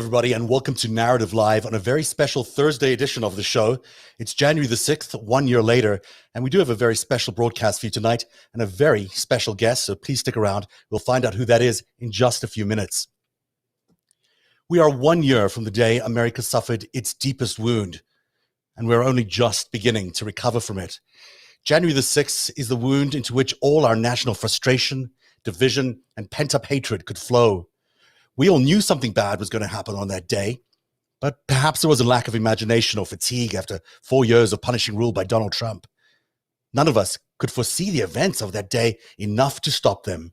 everybody, and welcome to Narrative Live on a very special Thursday edition of the show. It's January the 6th, 1 year later, and we do have a very special broadcast for you tonight and a very special guest, so please stick around. We'll find out who that is in just a few minutes. We are 1 year from the day America suffered its deepest wound, and we're only just beginning to recover from it. January the 6th is the wound into which all our national frustration, division, and pent-up hatred could flow. We all knew something bad was going to happen on that day, but perhaps there was a lack of imagination or fatigue after 4 years of punishing rule by Donald Trump. None of us could foresee the events of that day enough to stop them.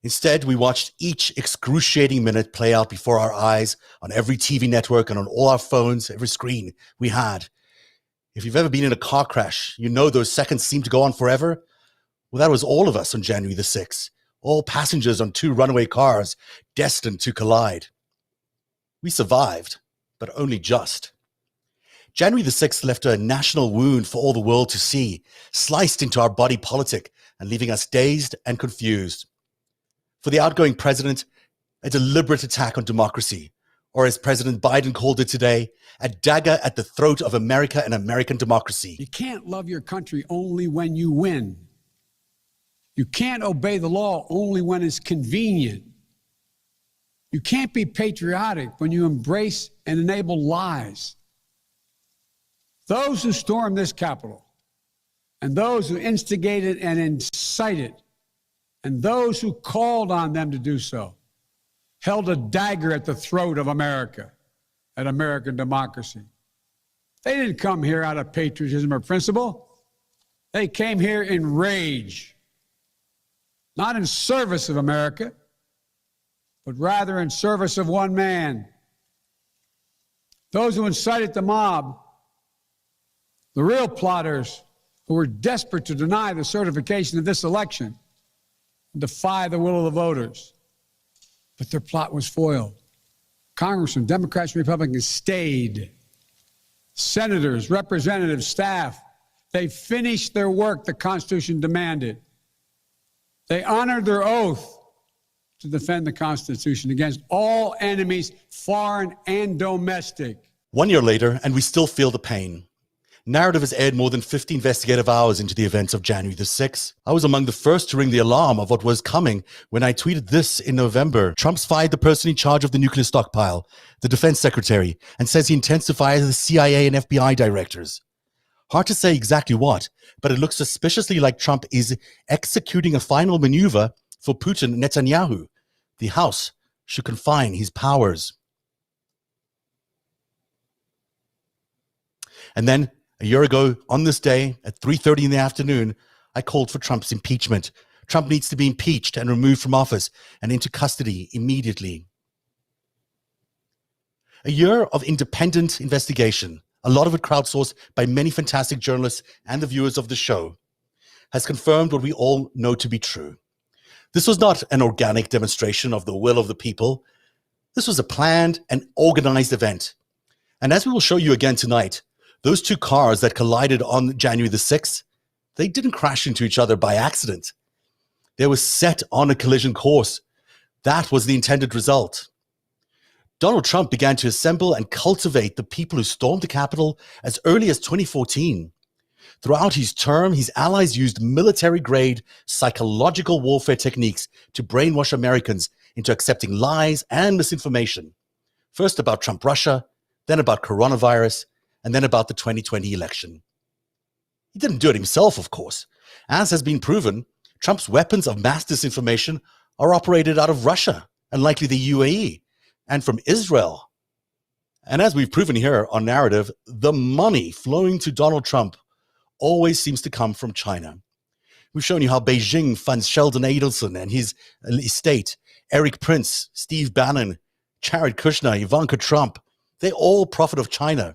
Instead, we watched each excruciating minute play out before our eyes on every TV network and on all our phones, every screen we had. If you've ever been in a car crash, you know those seconds seem to go on forever. Well, that was all of us on January the 6th. All passengers on two runaway cars destined to collide. We survived, but only just. January the 6th left a national wound for all the world to see, sliced into our body politic and leaving us dazed and confused. For the outgoing president, a deliberate attack on democracy, or as President Biden called it today, a dagger at the throat of America and American democracy. You can't love your country only when you win. You can't obey the law only when it's convenient. You can't be patriotic when you embrace and enable lies. Those who stormed this Capitol, and those who instigated and incited, and those who called on them to do so, held a dagger at the throat of America and American democracy. They didn't come here out of patriotism or principle. They came here in rage. Not in service of America, but rather in service of one man. Those who incited the mob, the real plotters who were desperate to deny the certification of this election, defy the will of the voters. But their plot was foiled. Congressmen, Democrats, and Republicans stayed. Senators, representatives, staff, they finished their work the Constitution demanded. They honored their oath to defend the Constitution against all enemies, foreign and domestic. 1 year later, and we still feel the pain. Narrative has aired more than 50 investigative hours into the events of January the 6th. I was among the first to ring the alarm of what was coming when I tweeted this in November. Trump's fired the person in charge of the nuclear stockpile, the defense secretary, and says he intends to fire the CIA and FBI directors. Hard to say exactly what, but it looks suspiciously like Trump is executing a final maneuver for Putin and Netanyahu. The House should confine his powers. And then, a year ago, on this day, at 3:30 in the afternoon, I called for Trump's impeachment. Trump needs to be impeached and removed from office and into custody immediately. A year of independent investigation, a lot of it crowdsourced by many fantastic journalists and the viewers of the show, has confirmed what we all know to be true. This was not an organic demonstration of the will of the people. This was a planned and organized event. And as we will show you again tonight, those two cars that collided on January the 6th, they didn't crash into each other by accident. They were set on a collision course. That was the intended result. Donald Trump began to assemble and cultivate the people who stormed the Capitol as early as 2014. Throughout his term, his allies used military-grade psychological warfare techniques to brainwash Americans into accepting lies and misinformation. First about Trump Russia, then about coronavirus, and then about the 2020 election. He didn't do it himself, of course. As has been proven, Trump's weapons of mass disinformation are operated out of Russia and likely the UAE and from Israel. And as we've proven here on Narrative, the money flowing to Donald Trump always seems to come from China. We've shown you how Beijing funds Sheldon Adelson and his estate, Eric Prince, Steve Bannon, Jared Kushner, Ivanka Trump. They all profit of China.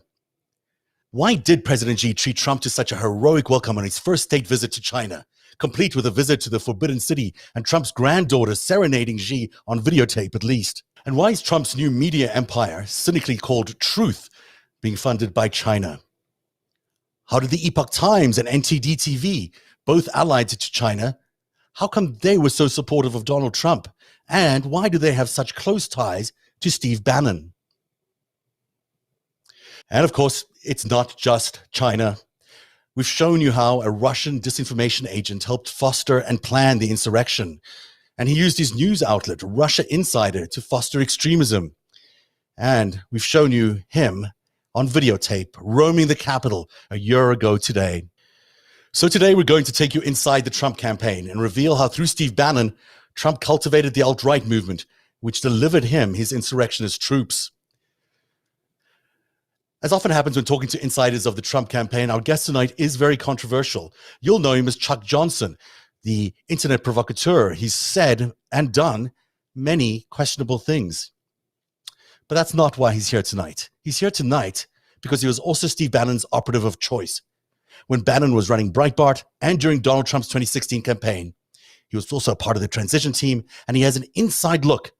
Why did President Xi treat Trump to such a heroic welcome on his first state visit to China, complete with a visit to the Forbidden City and Trump's granddaughter serenading Xi on videotape at least? And why is Trump's new media empire, cynically called Truth, being funded by China? How did the Epoch Times and NTD-TV, both allied to China, how come they were so supportive of Donald Trump? And why do they have such close ties to Steve Bannon. And of course, it's not just China. We've shown you how a Russian disinformation agent helped foster and plan the insurrection. And he used his news outlet, Russia Insider, to foster extremism. And we've shown you him on videotape roaming the Capitol a year ago today. So today we're going to take you inside the Trump campaign and reveal how through Steve Bannon, Trump cultivated the alt-right movement, which delivered him his insurrectionist troops. As often happens when talking to insiders of the Trump campaign, our guest tonight is very controversial. You'll know him as Chuck Johnson, the internet provocateur. He's said and done many questionable things. But that's not why he's here tonight. He's here tonight because he was also Steve Bannon's operative of choice. When Bannon was running Breitbart and during Donald Trump's 2016 campaign, he was also a part of the transition team, and he has an inside look,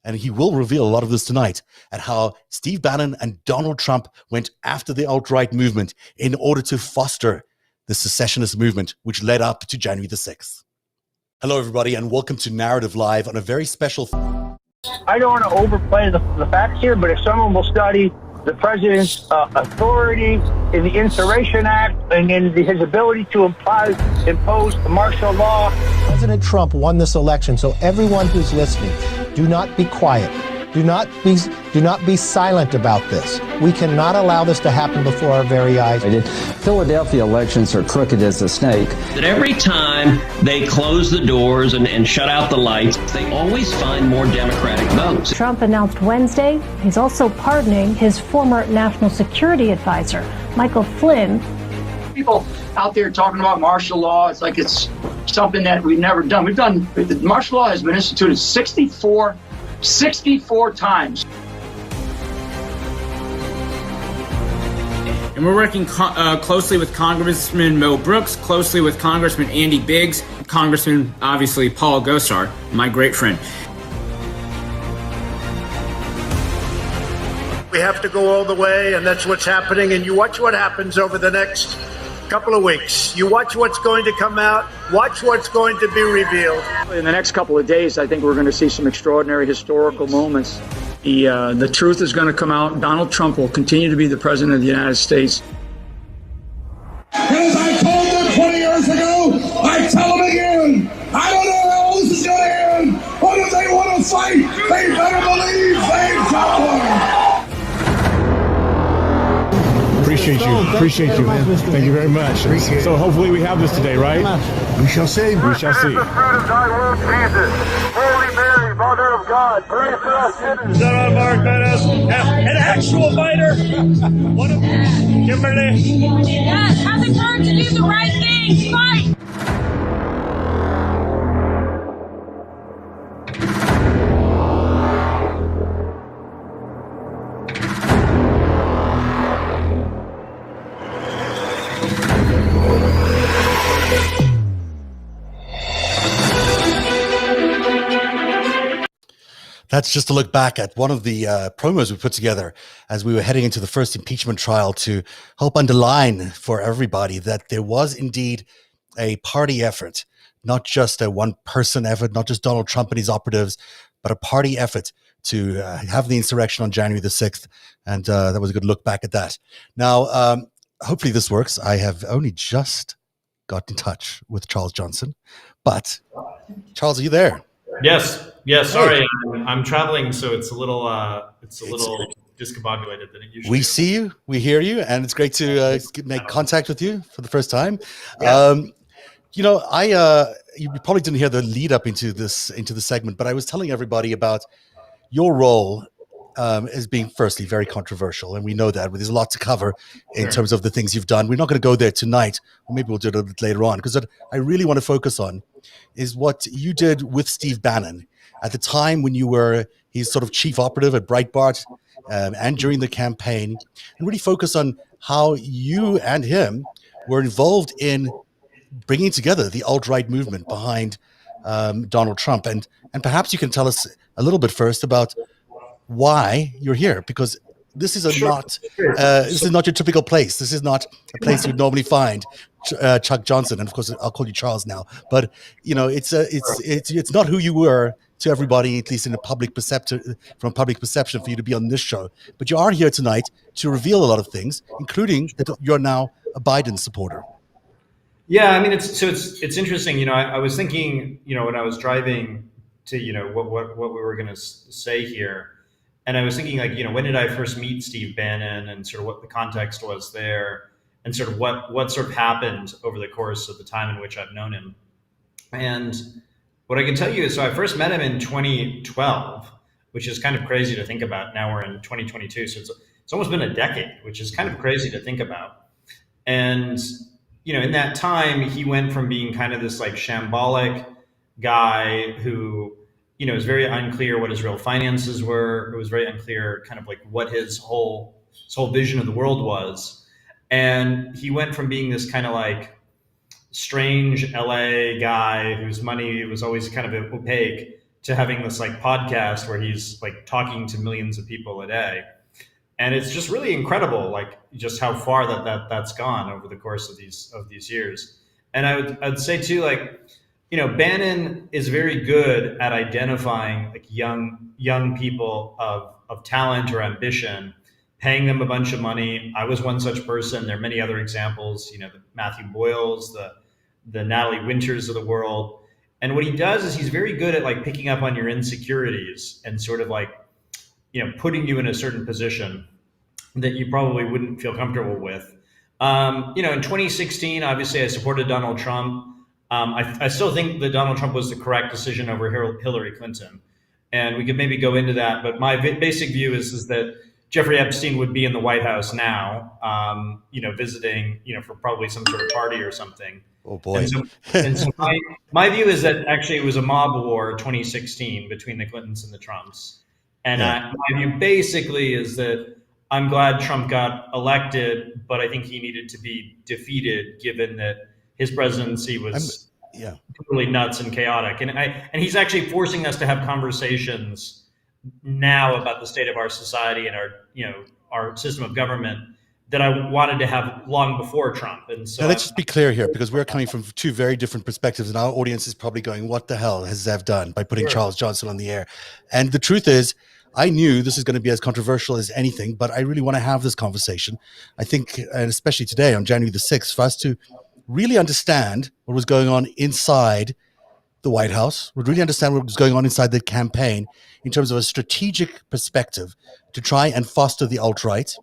and he will reveal a lot of this tonight, at how Steve Bannon and Donald Trump went after the alt-right movement in order to foster the secessionist movement, which led up to January the 6th. Hello, everybody, and welcome to Narrative Live on a very special... I don't want to overplay the facts here, but if someone will study the president's authority in the Insurrection Act and in his ability to impose martial law. President Trump won this election, so everyone who's listening, do not be quiet. Do not be silent about this. We cannot allow this to happen before our very eyes. Philadelphia elections are crooked as a snake. That every time they close the doors and shut out the lights, they always find more Democratic votes. Trump announced Wednesday he's also pardoning his former national security advisor, Michael Flynn. People out there talking about martial law, it's like it's something that we've never done. Martial law has been instituted 64 times. And we're working closely with Congressman Mo Brooks, closely with Congressman Andy Biggs, Congressman, obviously, Paul Gosar, my great friend. We have to go all the way, and that's what's happening. And you watch what happens over the next couple of weeks. You watch what's going to come out. Watch what's going to be revealed. In the next couple of days, I think we're going to see some extraordinary historical moments. The truth is going to come out. Donald Trump will continue to be the president of the United States. As I told them 20 years ago, I tell them again, I don't know how this is going to end, but if they want to fight, they better believe they've got one. Appreciate you. Thank you very much. So hopefully we have this today, right? We shall see. We shall see. The fruit of thy womb, Jesus. Holy Mary, Mother of God, pray for us sinners. Son Mark Meadows, an actual fighter. One of Kimberly. Yes, have the courage to do the right thing. Fight. That's just a look back at one of the promos we put together as we were heading into the first impeachment trial to help underline for everybody that there was indeed a party effort, not just a one-person effort, not just Donald Trump and his operatives, but a party effort to have the insurrection on January the 6th. And that was a good look back at that. Now, hopefully this works. I have only just got in touch with Charles Johnson. But, Charles, are you there? Yes. Sorry, I'm traveling, so it's a little discombobulated than it usually is. We see you, we hear you, and it's great to make contact with you for the first time. Yeah. You probably didn't hear the lead up into the segment, but I was telling everybody about your role as being, firstly, very controversial, and we know that. There's a lot to cover in terms of the things you've done. We're not going to go there tonight, or maybe we'll do it a little bit later on, because what I really want to focus on is what you did with Steve Bannon at the time when you were his sort of chief operative at Breitbart and during the campaign, and really focus on how you and him were involved in bringing together the alt-right movement behind Donald Trump. And perhaps you can tell us a little bit first about why you're here, because this is not your typical place. This is not a place you'd normally find Chuck Johnson, and of course I'll call you Charles now. But it's not who you were to everybody, at least in a public perception, from public perception, for you to be on this show. But you are here tonight to reveal a lot of things, including that you're now a Biden supporter. Yeah, I mean, it's interesting. You know, I was thinking, you know, when I was driving to, you know, what we were going to say here, and I was thinking, like, you know, when did I first meet Steve Bannon, and sort of what the context was there, and sort of what sort of happened over the course of the time in which I've known him. And what I can tell you is, so I first met him in 2012, which is kind of crazy to think about. Now we're in 2022, so it's almost been a decade, which is kind of crazy to think about. And you know, in that time, he went from being kind of this like shambolic guy who, you know, was very unclear what his real finances were. It was very unclear kind of like what his whole vision of the world was. And he went from being this kind of like strange LA guy whose money was always kind of opaque to having this like podcast where he's like talking to millions of people a day. And it's just really incredible, like just how far that's gone over the course of these years. And I'd say too, like, you know, Bannon is very good at identifying like young people of talent or ambition, paying them a bunch of money. I was one such person. There are many other examples, you know, the Matthew Boyles, the Natalie Winters of the world. And what he does is he's very good at like picking up on your insecurities and sort of like, you know, putting you in a certain position that you probably wouldn't feel comfortable with. You know, in 2016, obviously I supported Donald Trump. I still think that Donald Trump was the correct decision over Hillary Clinton. And we could maybe go into that, but my basic view is that Jeffrey Epstein would be in the White House now, you know, visiting, you know, for probably some sort of party or something. Oh boy. And so my view is that actually it was a mob war 2016 between the Clintons and the Trumps. And my view basically is that I'm glad Trump got elected, but I think he needed to be defeated given that his presidency was totally nuts and chaotic. And he's actually forcing us to have conversations now about the state of our society and our, you know, our system of government that I wanted to have long before Trump. And so now, let's just be clear here, because we're coming from two very different perspectives, and our audience is probably going, what the hell has Zev done by putting Charles Johnson on the air? And the truth is, I knew this is going to be as controversial as anything, but I really want to have this conversation. I think, and especially today on January the 6th, for us to really understand what was going on inside the White House, would really understand what was going on inside the campaign in terms of a strategic perspective to try and foster the alt-right.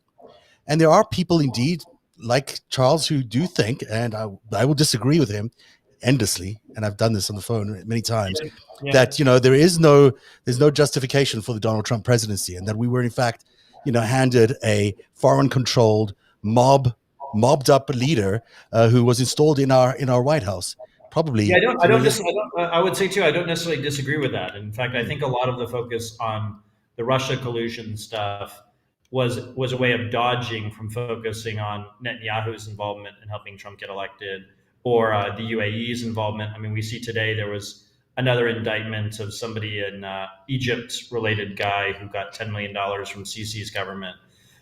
And there are people indeed like Charles who do think, and I will disagree with him endlessly, and I've done this on the phone many times, that, you know, there's no justification for the Donald Trump presidency, and that we were in fact, you know, handed a foreign-controlled, mobbed up leader who was installed in our White House. Probably. Yeah, I would say too, I don't necessarily disagree with that. In fact, I think a lot of the focus on the Russia collusion stuff was a way of dodging from focusing on Netanyahu's involvement in helping Trump get elected, or the UAE's involvement. I mean, we see today there was another indictment of somebody in Egypt-related guy who got $10 million from Sisi's government.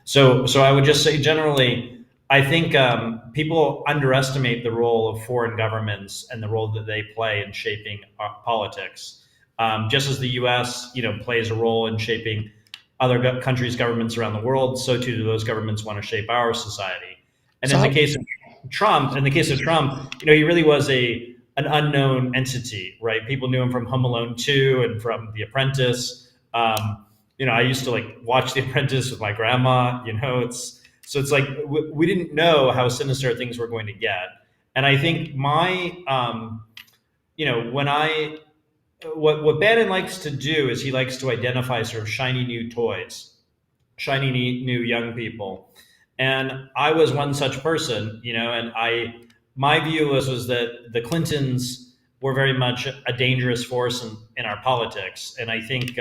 So I would just say generally, I think people underestimate the role of foreign governments and the role that they play in shaping politics. Just as the U.S., you know, plays a role in shaping other countries' governments around the world, so too do those governments want to shape our society. And in the case of Trump, you know, he really was an unknown entity, right? People knew him from Home Alone 2 and from The Apprentice. You know, I used to like watch The Apprentice with my grandma. You know, it's like we didn't know how sinister things were going to get. And I think you know, what Bannon likes to do is he likes to identify sort of shiny new toys, shiny new young people. And I was one such person, you know, and my view was that the Clintons were very much a dangerous force in our politics. And I think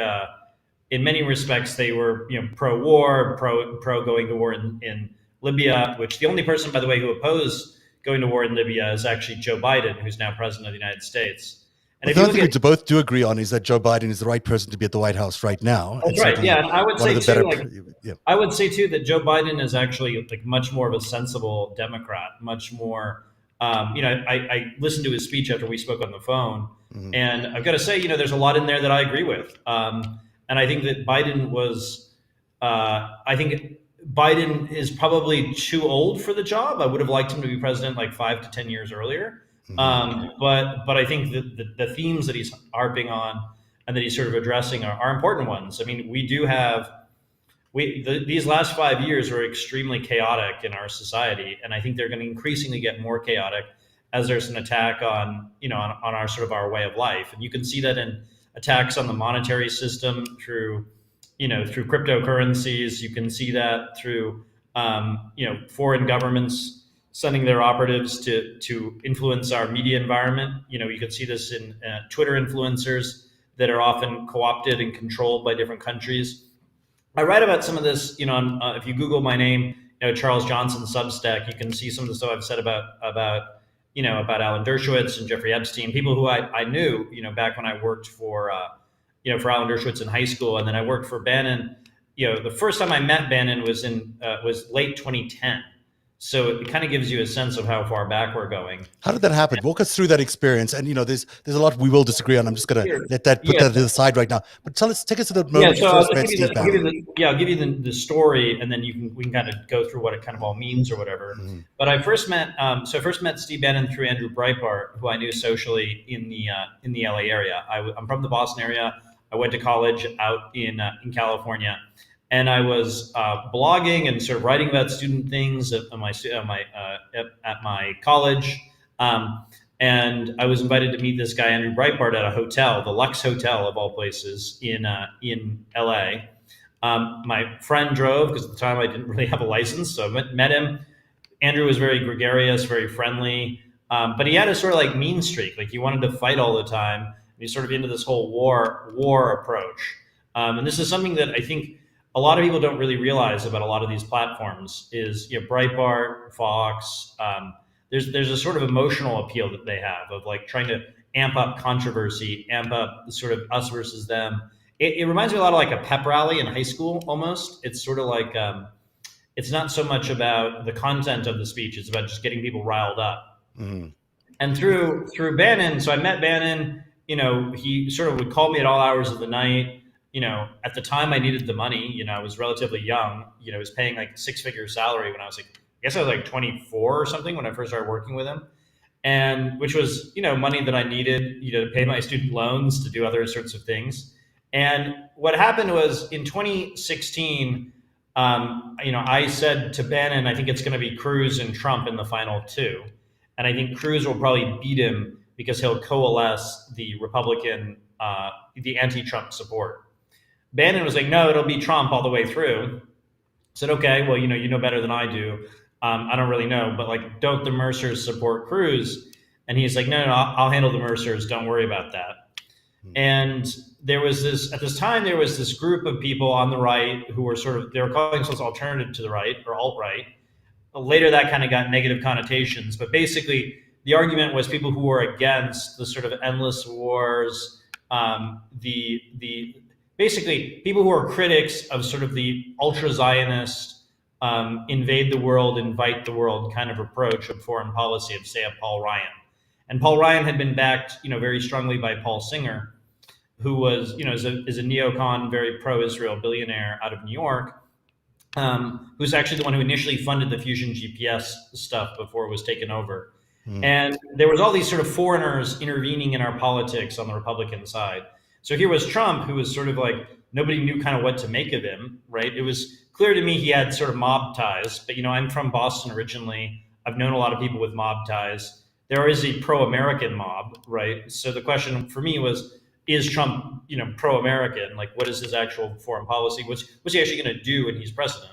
in many respects, they were, you know, pro-war, pro going to war in Libya, which the only person, by the way, who opposed going to war in Libya is actually Joe Biden, who's now president of the United States. And the other thing we both do agree on is that Joe Biden is the right person to be at the White House right now. That's right. Yeah, and I would say too, I would say too that Joe Biden is actually like much more of a sensible Democrat, much more. You know, I listened to his speech after we spoke on the phone, And I've got to say, there's a lot in there that I agree with. And I think that I think Biden is probably too old for the job. I would have liked him to be president like 5 to 10 years earlier. But I think that the themes that he's harping on and that he's sort of addressing are important ones. I mean, these last 5 years were extremely chaotic in our society, and I think they're going to increasingly get more chaotic as there's an attack on our sort of our way of life. And you can see that in attacks on the monetary system through cryptocurrencies. You can see that through foreign governments sending their operatives to influence our media environment. You can see this in Twitter influencers that are often co-opted and controlled by different countries. I write about some of this, if you Google my name, Charles Johnson Substack, you can see some of the stuff I've said about Alan Dershowitz and Jeffrey Epstein, people who I knew, back when I worked for Alan Dershowitz in high school, and then I worked for Bannon. The first time I met Bannon was late 2010. So it kind of gives you a sense of how far back we're going. How did that happen? Walk us through that experience. And there's a lot we will disagree on. I'm just going to put that to the side right now. But take us to the moment you first met Steve Bannon. I'll give you the story, and then we can kind of go through what it kind of all means or whatever. But I first met Steve Bannon through Andrew Breitbart, who I knew socially in the LA area. I'm from the Boston area. I went to college out in California. And I was blogging and sort of writing about student things at my college, and I was invited to meet this guy Andrew Breitbart at a hotel, the Lux Hotel of all places in LA. My friend drove because at the time I didn't really have a license, so I met him. Andrew was very gregarious, very friendly, but he had a sort of like mean streak, like he wanted to fight all the time. He's sort of into this whole war approach, and this is something that I think a lot of people don't really realize about a lot of these platforms is, Breitbart, Fox. There's a sort of emotional appeal that they have of like trying to amp up controversy, amp up sort of us versus them. It reminds me a lot of like a pep rally in high school almost. It's sort of like it's not so much about the content of the speech; it's about just getting people riled up. And through Bannon, so I met Bannon. He sort of would call me at all hours of the night. At the time I needed the money, I was relatively young, I was paying like a 6-figure salary when I was like 24 or something when I first started working with him. And which was, money that I needed, to pay my student loans, to do other sorts of things. And what happened was in 2016, I said to Bannon, I think it's going to be Cruz and Trump in the final two. And I think Cruz will probably beat him because he'll coalesce the Republican, the anti-Trump support. Bannon was like, no, it'll be Trump all the way through. I said, okay, well, you know better than I do. I don't really know, but like, don't the Mercers support Cruz? And he's like, no, I'll handle the Mercers. Don't worry about that. And there was at this time, there was this group of people on the right who were they were calling themselves alternative to the right or alt-right. Later, that kind of got negative connotations, but basically the argument was people who were against the sort of endless wars, basically people who are critics of sort of the ultra-Zionist, invade the world, invite the world kind of approach of foreign policy of, say, Paul Ryan. And Paul Ryan had been backed, very strongly by Paul Singer, who was, is a neocon, very pro-Israel billionaire out of New York, who's actually the one who initially funded the Fusion GPS stuff before it was taken over. And there was all these sort of foreigners intervening in our politics on the Republican side. So here was Trump, who was sort of like, nobody knew kind of what to make of him, right? It was clear to me he had sort of mob ties, but, I'm from Boston originally. I've known a lot of people with mob ties. There is a pro-American mob, right? So the question for me was, is Trump, pro-American? Like, what is his actual foreign policy? What's he actually going to do when he's president?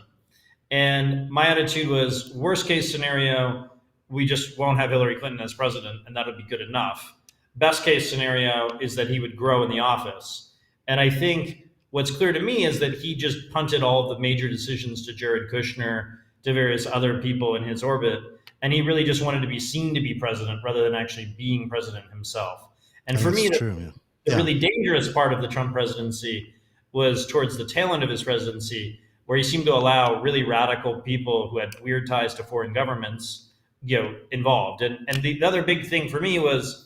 And my attitude was, worst case scenario, we just won't have Hillary Clinton as president, and that would be good enough. Best case scenario is that he would grow in the office. And I think what's clear to me is that he just punted all of the major decisions to Jared Kushner, to various other people in his orbit. And he really just wanted to be seen to be president rather than actually being president himself. And for me, the really dangerous part of the Trump presidency was towards the tail end of his presidency, where he seemed to allow really radical people who had weird ties to foreign governments, involved. And the other big thing for me was,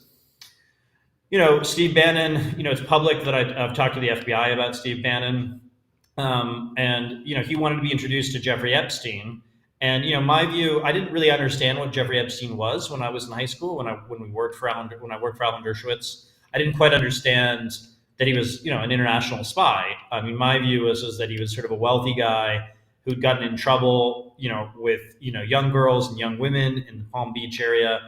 Steve Bannon, it's public that I've talked to the FBI about Steve Bannon. And he wanted to be introduced to Jeffrey Epstein. And, my view, I didn't really understand what Jeffrey Epstein was when I was in high school, when I worked for Alan Dershowitz. I didn't quite understand that he was, an international spy. I mean, my view was that he was sort of a wealthy guy who'd gotten in trouble, with, young girls and young women in the Palm Beach area.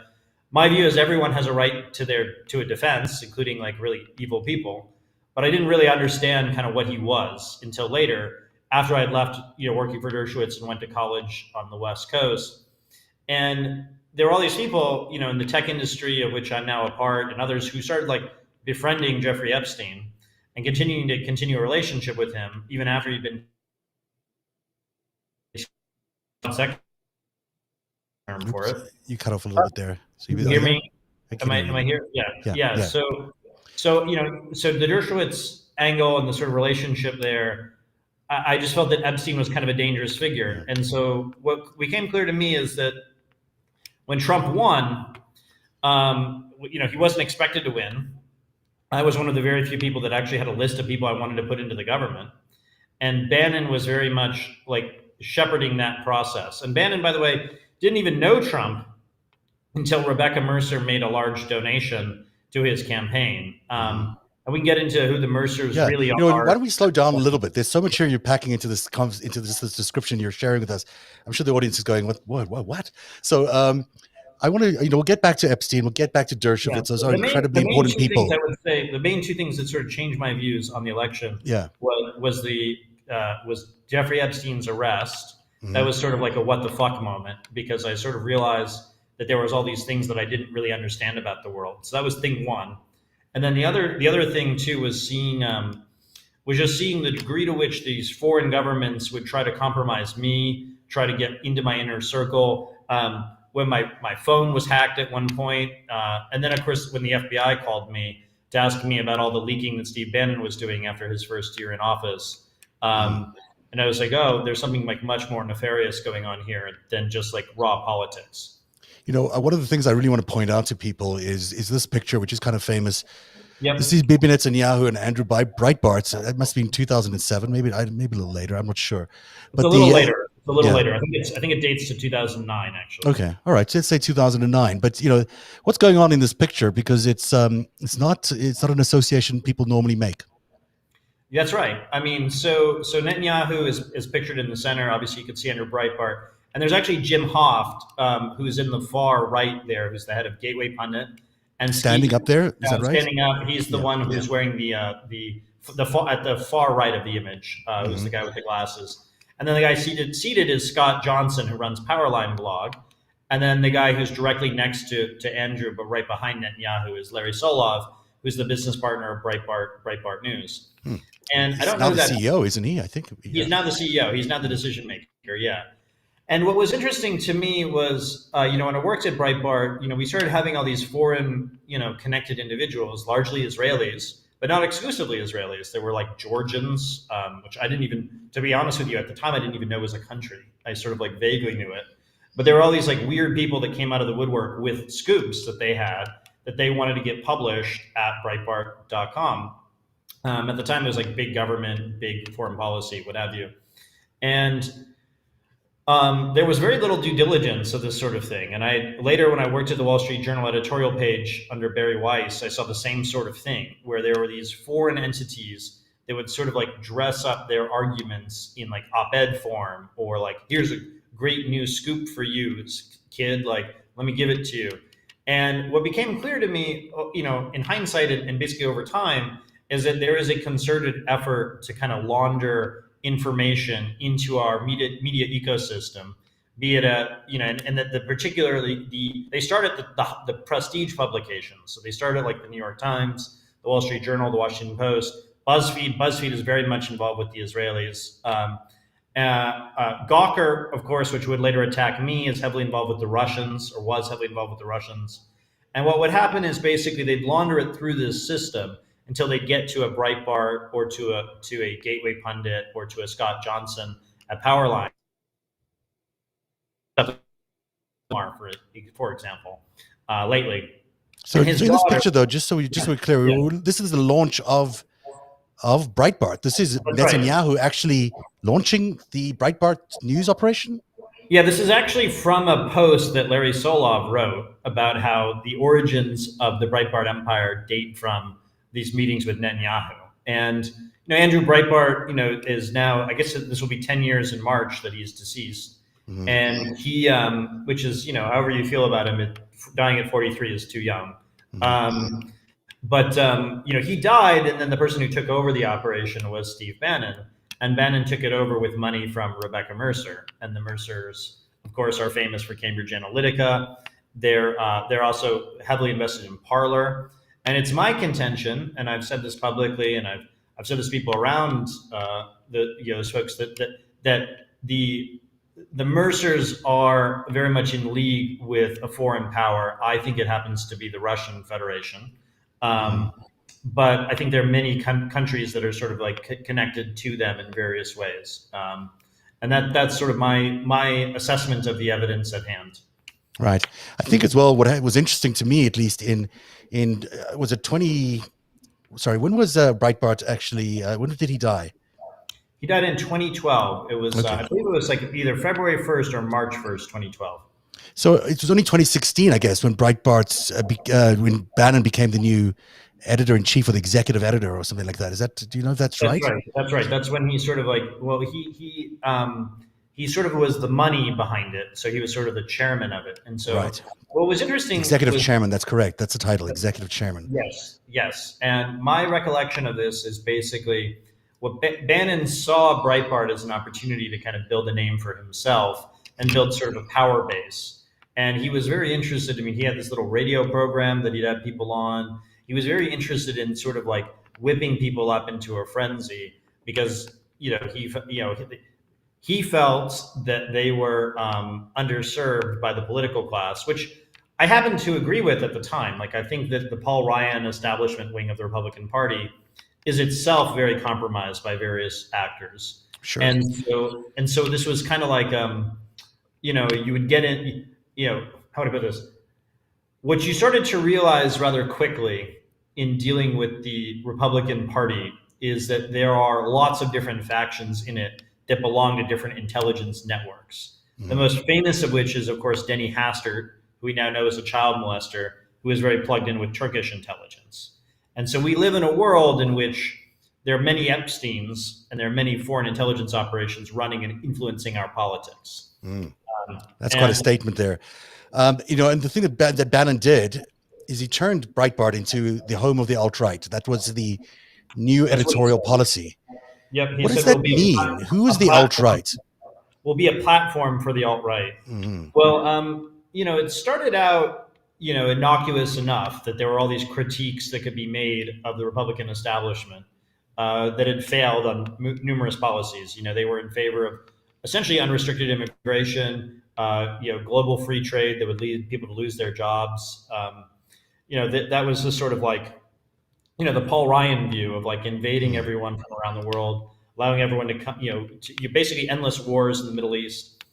My view is everyone has a right to a defense, including like really evil people. But I didn't really understand kind of what he was until later, after I had left, working for Dershowitz and went to college on the West Coast. And there were all these people, in the tech industry of which I'm now a part, and others who started like befriending Jeffrey Epstein and continue a relationship with him, even after he'd been second term for it. You cut off a little bit there. So you hear me? Am I here? Yeah. So the Dershowitz angle and the sort of relationship there, I just felt that Epstein was kind of a dangerous figure. And so what became clear to me is that when Trump won, he wasn't expected to win. I was one of the very few people that actually had a list of people I wanted to put into the government. And Bannon was very much like shepherding that process. And Bannon, by the way, didn't even know Trump until Rebecca Mercer made a large donation to his campaign. And we can get into who the Mercers really are. Why don't we slow down a little bit? There's so much here you're packing into this description you're sharing with us. I'm sure the audience is going, what? So I want to, we'll get back to Epstein. We'll get back to Dershowitz. Those are incredibly important people. I would say the main two things that sort of changed my views on the election was Jeffrey Epstein's arrest. That was sort of like a what the fuck moment, because I sort of realized that there was all these things that I didn't really understand about the world. So that was thing one. And then the other thing too was just seeing the degree to which these foreign governments would try to compromise me, try to get into my inner circle. When my phone was hacked at one point, and then of course when the FBI called me to ask me about all the leaking that Steve Bannon was doing after his first year in office. And I was like, oh, there's something like much more nefarious going on here than just like raw politics. One of the things I really want to point out to people is this picture, which is kind of famous. Yep. This is Bibi Netanyahu and Andrew Breitbart. It must have been 2007, maybe a little later. I'm not sure. But it's a little later. It's a little later. I think it dates to 2009, actually. Okay, all right. So let's say 2009. But what's going on in this picture? Because it's not an association people normally make. That's right. I mean, so Netanyahu is pictured in the center. Obviously, you can see Andrew Breitbart. And there's actually Jim Hoft, who's in the far right there, who's the head of Gateway Pundit. And standing up there, is that right? Standing up. He's the one who's wearing the at the far right of the image, who's the guy with the glasses. And then the guy seated is Scott Johnson, who runs Powerline blog. And then the guy who's directly next to Andrew, but right behind Netanyahu, is Larry Solov, who's the business partner of Breitbart News. And I don't know that he's now the CEO, isn't he? I think he's not the CEO. He's not the decision maker. Yeah. And what was interesting to me was, when I worked at Breitbart, we started having all these foreign, connected individuals, largely Israelis, but not exclusively Israelis. There were like Georgians, which I didn't even, to be honest with you, at the time, I didn't even know was a country. I sort of like vaguely knew it. But there were all these like weird people that came out of the woodwork with scoops that they had that they wanted to get published at Breitbart.com. At the time, it was like big government, big foreign policy, what have you. And there was very little due diligence of this sort of thing. And later, when I worked at the Wall Street Journal editorial page under Barry Weiss, I saw the same sort of thing, where there were these foreign entities that would sort of like dress up their arguments in like op-ed form, or like, here's a great new scoop for you, kid, like, let me give it to you. And what became clear to me, in hindsight and basically over time, is that there is a concerted effort to kind of launder information into our media ecosystem, be it and that they started the prestige publications. So they started like the New York Times, the Wall Street Journal, the Washington Post, BuzzFeed is very much involved with the Israelis. Gawker, of course, which would later attack me, is heavily involved with the Russians, or was heavily involved with the Russians. And what would happen is basically they'd launder it through this system until they get to a Breitbart or to a Gateway Pundit or to a Scott Johnson at Powerline, for example, lately. So, And his so in this daughter, picture, though, just so we're clear, this is the launch of Breitbart. This is That's right. Netanyahu actually launching the Breitbart news operation. Yeah, this is actually from a post that Larry Solov wrote about how the origins of the Breitbart empire date from these meetings with Netanyahu. And Andrew Breitbart, is now, I guess this will be 10 years in March that he's deceased. Mm-hmm. And he, which is, however you feel about him, dying at 43 is too young. Mm-hmm. But he died, and then the person who took over the operation was Steve Bannon, and Bannon took it over with money from Rebecca Mercer, and the Mercers, of course, are famous for Cambridge Analytica. They're also heavily invested in Parler, and it's my contention, and I've said this publicly, and I've said this to people around those folks that the Mercers are very much in league with a foreign power. I think it happens to be the Russian Federation. But I think there are many countries that are sort of like connected to them in various ways. And that's sort of my assessment of the evidence at hand. Right. I think as well, what was interesting to me, at least in was it when was Breitbart actually, when did he die? He died in 2012. It was, Okay. I believe it was like either February 1st or March 1st, 2012. So it was only 2016, I guess, when when Bannon became the new editor-in-chief or the executive editor or something like that. Do you know if that's right? That's right. That's when he sort of he sort of was the money behind it. So he was sort of the chairman of it. And so what was interesting, executive chairman, that's correct. That's the title, executive chairman. Yes. And my recollection of this is basically what Bannon saw Breitbart as an opportunity to kind of build a name for himself and build sort of a power base. And he was very interested. I mean, he had this little radio program that he'd have people on. He was very interested in sort of like whipping people up into a frenzy because, he felt that they were underserved by the political class, which I happen to agree with at the time. Like, I think that the Paul Ryan establishment wing of the Republican Party is itself very compromised by various actors. Sure. And so this was kind of like, you would get in, how would I put this? What you started to realize rather quickly in dealing with the Republican Party is that there are lots of different factions in it that belong to different intelligence networks. Mm-hmm. The most famous of which is, of course, Denny Hastert, who we now know is a child molester, who is very plugged in with Turkish intelligence. And so we live in a world in which there are many Epsteins and there are many foreign intelligence operations running and influencing our politics. That's quite a statement there. And the thing that Bannon did is he turned Breitbart into the home of the alt-right. That was the new editorial policy. Yep. What does that mean? Who is the alt-right? Will be a platform for the alt-right. Mm-hmm. Well, it started out, innocuous enough that there were all these critiques that could be made of the Republican establishment that had failed on numerous policies. They were in favor of essentially unrestricted immigration, global free trade that would lead people to lose their jobs. That was the sort of like, the Paul Ryan view of like invading everyone from around the world, allowing everyone to come, you basically endless wars in the Middle East.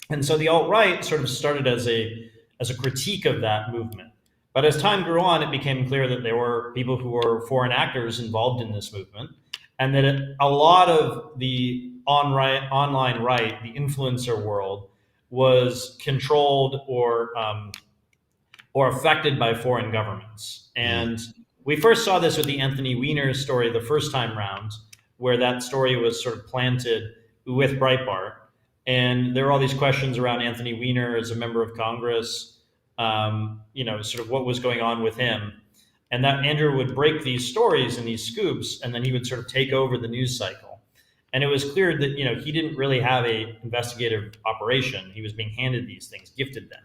And so the alt-right sort of started as a critique of that movement. But as time grew on, it became clear that there were people who were foreign actors involved in this movement, and that a lot of the online right, the influencer world, was controlled or affected by foreign governments. And we first saw this with the Anthony Weiner story the first time round, where that story was sort of planted with Breitbart. And there were all these questions around Anthony Weiner as a member of Congress, sort of what was going on with him. And that Andrew would break these stories and these scoops, and then he would sort of take over the news cycle. And it was clear that, he didn't really have a investigative operation. He was being handed these things, gifted them.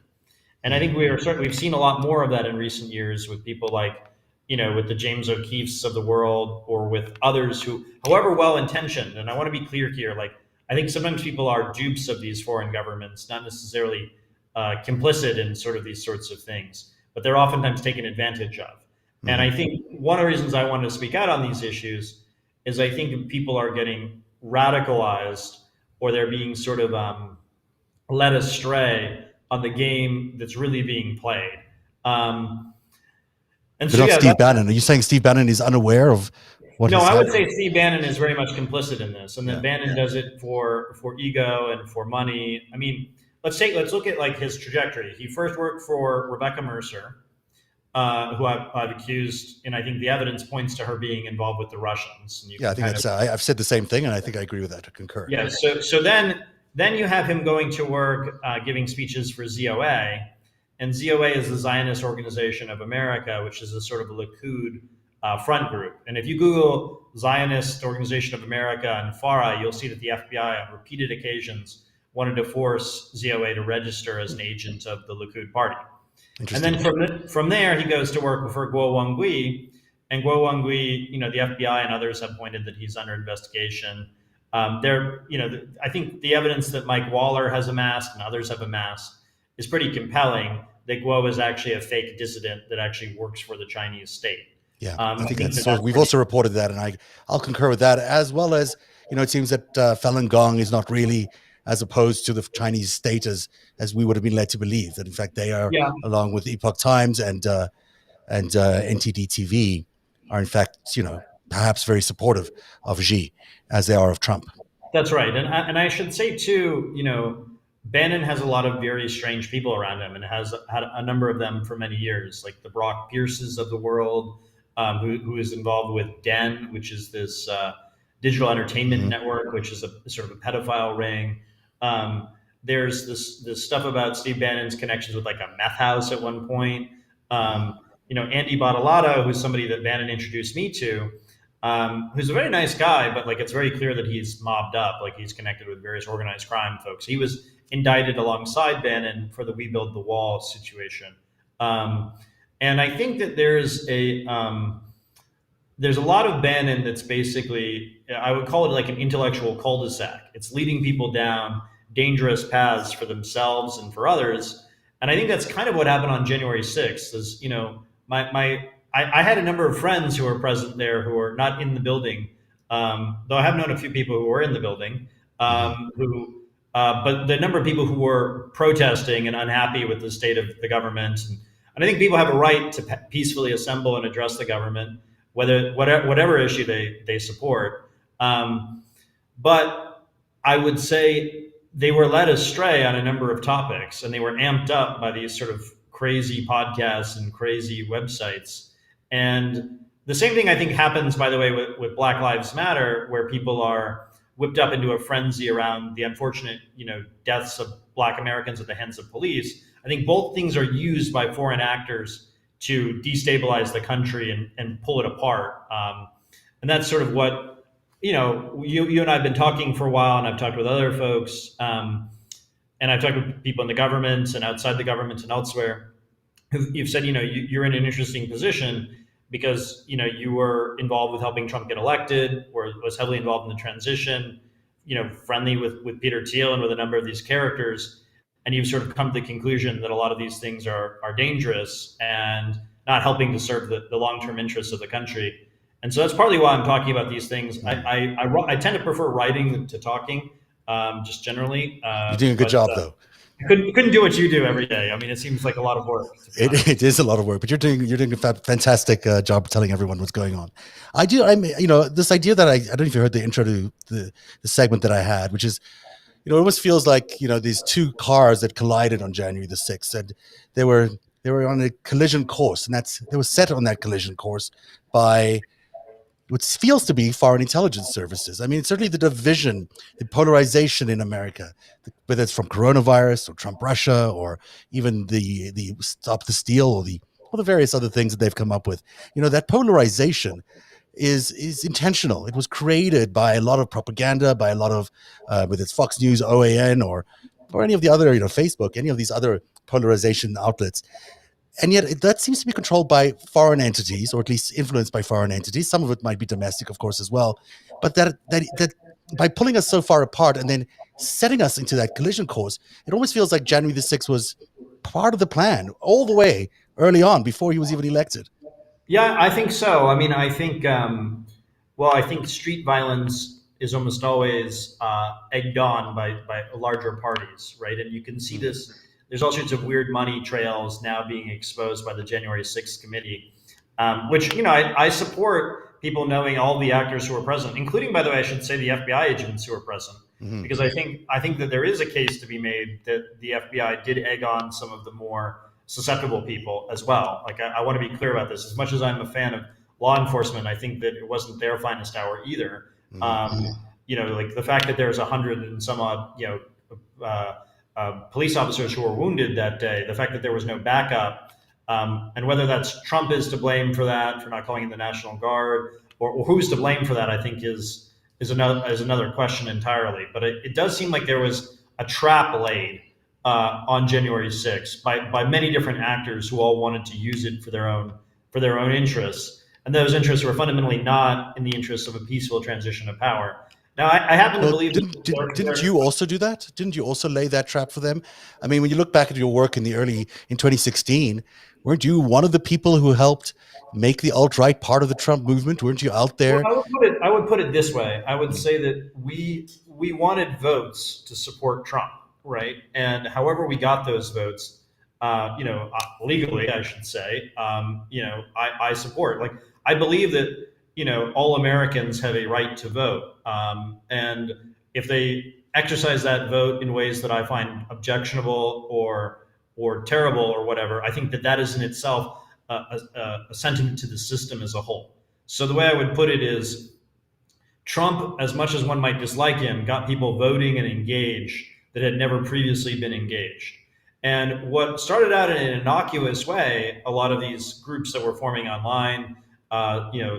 And I think we've seen a lot more of that in recent years with people like, with the James O'Keefes of the world, or with others who, however well-intentioned, and I want to be clear here, like, I think sometimes people are dupes of these foreign governments, not necessarily complicit in sort of these sorts of things, but they're oftentimes taken advantage of. Mm-hmm. And I think one of the reasons I wanted to speak out on these issues is I think people are getting radicalized, or they're being sort of led astray on the game that's really being played. And But so, not yeah, Steve Bannon. Are you saying Steve Bannon is unaware of what no, has I would happened? say Steve Bannon is very much complicit in this, and that Bannon does it for ego and for money. I mean, let's look at like his trajectory. He first worked for Rebecca Mercer, who I've accused, and I think the evidence points to her being involved with the Russians. And you Yeah, I can think kind that's. of, I've said the same thing, and I think I agree with that. I concur. yeah. So then you have him going to work, giving speeches for ZOA, and ZOA is the Zionist Organization of America, which is a sort of a Likud front group. And if you Google Zionist Organization of America and FARA, you'll see that the FBI on repeated occasions wanted to force ZOA to register as an agent of the Likud party. And then from there, he goes to work for Guo Wengui. And Guo Wengui, the FBI and others have pointed that he's under investigation. I think the evidence that Mike Waller has amassed and others have amassed is pretty compelling that Guo is actually a fake dissident that actually works for the Chinese state. Yeah, I think that's we've also reported that, and I'll concur with that, as well as, it seems that Falun Gong is not really as opposed to the Chinese state as we would have been led to believe. That in fact they are, along with Epoch Times and NTD TV, are in fact, perhaps very supportive of Xi as they are of Trump. That's right, and I should say too, Bannon has a lot of very strange people around him, and has had a number of them for many years, like the Brock Pierces of the world, who is involved with Den, which is this digital entertainment network, which is a sort of a pedophile ring. There's this stuff about Steve Bannon's connections with like a meth house at one point. Andy Bottolato, who's somebody that Bannon introduced me to, who's a very nice guy, but like it's very clear that he's mobbed up, like he's connected with various organized crime folks. He was indicted alongside Bannon for the We Build the Wall situation. And I think that there's a lot of Bannon that's basically, I would call it like an intellectual cul-de-sac. It's leading people down dangerous paths for themselves and for others. And I think that's kind of what happened on January 6th is, I had a number of friends who were present there who were not in the building, though I have known a few people who were in the building, but the number of people who were protesting and unhappy with the state of the government. And I think people have a right to peacefully assemble and address the government, whatever issue they support. But I would say they were led astray on a number of topics, and they were amped up by these sort of crazy podcasts and crazy websites. And the same thing I think happens, by the way, with Black Lives Matter, where people are whipped up into a frenzy around the unfortunate, deaths of Black Americans at the hands of police. I think both things are used by foreign actors to destabilize the country and pull it apart. And that's sort of what, you and I have been talking for a while, and I've talked with other folks, and I've talked with people in the government and outside the government and elsewhere, you've said, you're in an interesting position because, you were involved with helping Trump get elected, or was heavily involved in the transition, friendly with Peter Thiel and with a number of these characters. And you've sort of come to the conclusion that a lot of these things are dangerous and not helping to serve the long-term interests of the country. And so that's partly why I'm talking about these things. I tend to prefer writing to talking, just generally. You're doing a good job, though. I couldn't do what you do every day. I mean, it seems like a lot of work. It is a lot of work, but you're doing a fantastic job of telling everyone what's going on. This idea that I don't know if you heard the intro to the segment that I had, which is, it almost feels like, these two cars that collided on January the 6th, and they were on a collision course, and they were set on that collision course by what feels to be foreign intelligence services. I mean, certainly the division, the polarization in America, whether it's from coronavirus or Trump Russia, or even the Stop the Steal, or the various other things that they've come up with. That polarization is intentional. It was created by a lot of propaganda, by a lot of whether it's Fox News, OAN, or any of the other, Facebook, any of these other polarization outlets. And yet that seems to be controlled by foreign entities, or at least influenced by foreign entities. Some of it might be domestic, of course, as well. But that by pulling us so far apart and then setting us into that collision course, it almost feels like January the 6th was part of the plan all the way early on, before he was even elected. Yeah, I think so. I mean, I think, I think street violence is almost always egged on by larger parties, right? And you can see this. There's all sorts of weird money trails now being exposed by the January 6th committee. which, I support people knowing all the actors who were present, including, by the way, I should say the FBI agents who were present, because I think that there is a case to be made that the FBI did egg on some of the more susceptible people as well. Like, I want to be clear about this. As much as I'm a fan of law enforcement, I think that it wasn't their finest hour either. Like the fact that there's 100 and some odd, police officers who were wounded that day, the fact that there was no backup, and whether that's Trump is to blame for that, for not calling in the National Guard, or who's to blame for that, I think is another question entirely. But it does seem like there was a trap laid on January 6th by many different actors who all wanted to use it for their own interests, and those interests were fundamentally not in the interests of a peaceful transition of power. Now, I happen to believe. Didn't you also do that? Didn't you also lay that trap for them? I mean, when you look back at your work in 2016, weren't you one of the people who helped make the alt-right part of the Trump movement? Weren't you out there? Well, I would put it this way. I would say that we wanted votes to support Trump, right? And however we got those votes, legally, I should say, I support. Like, I believe that, all Americans have a right to vote. And if they exercise that vote in ways that I find objectionable or terrible or whatever, I think that is in itself a sentiment to the system as a whole. So the way I would put it is, Trump, as much as one might dislike him, got people voting and engaged that had never previously been engaged. And what started out in an innocuous way, a lot of these groups that were forming online,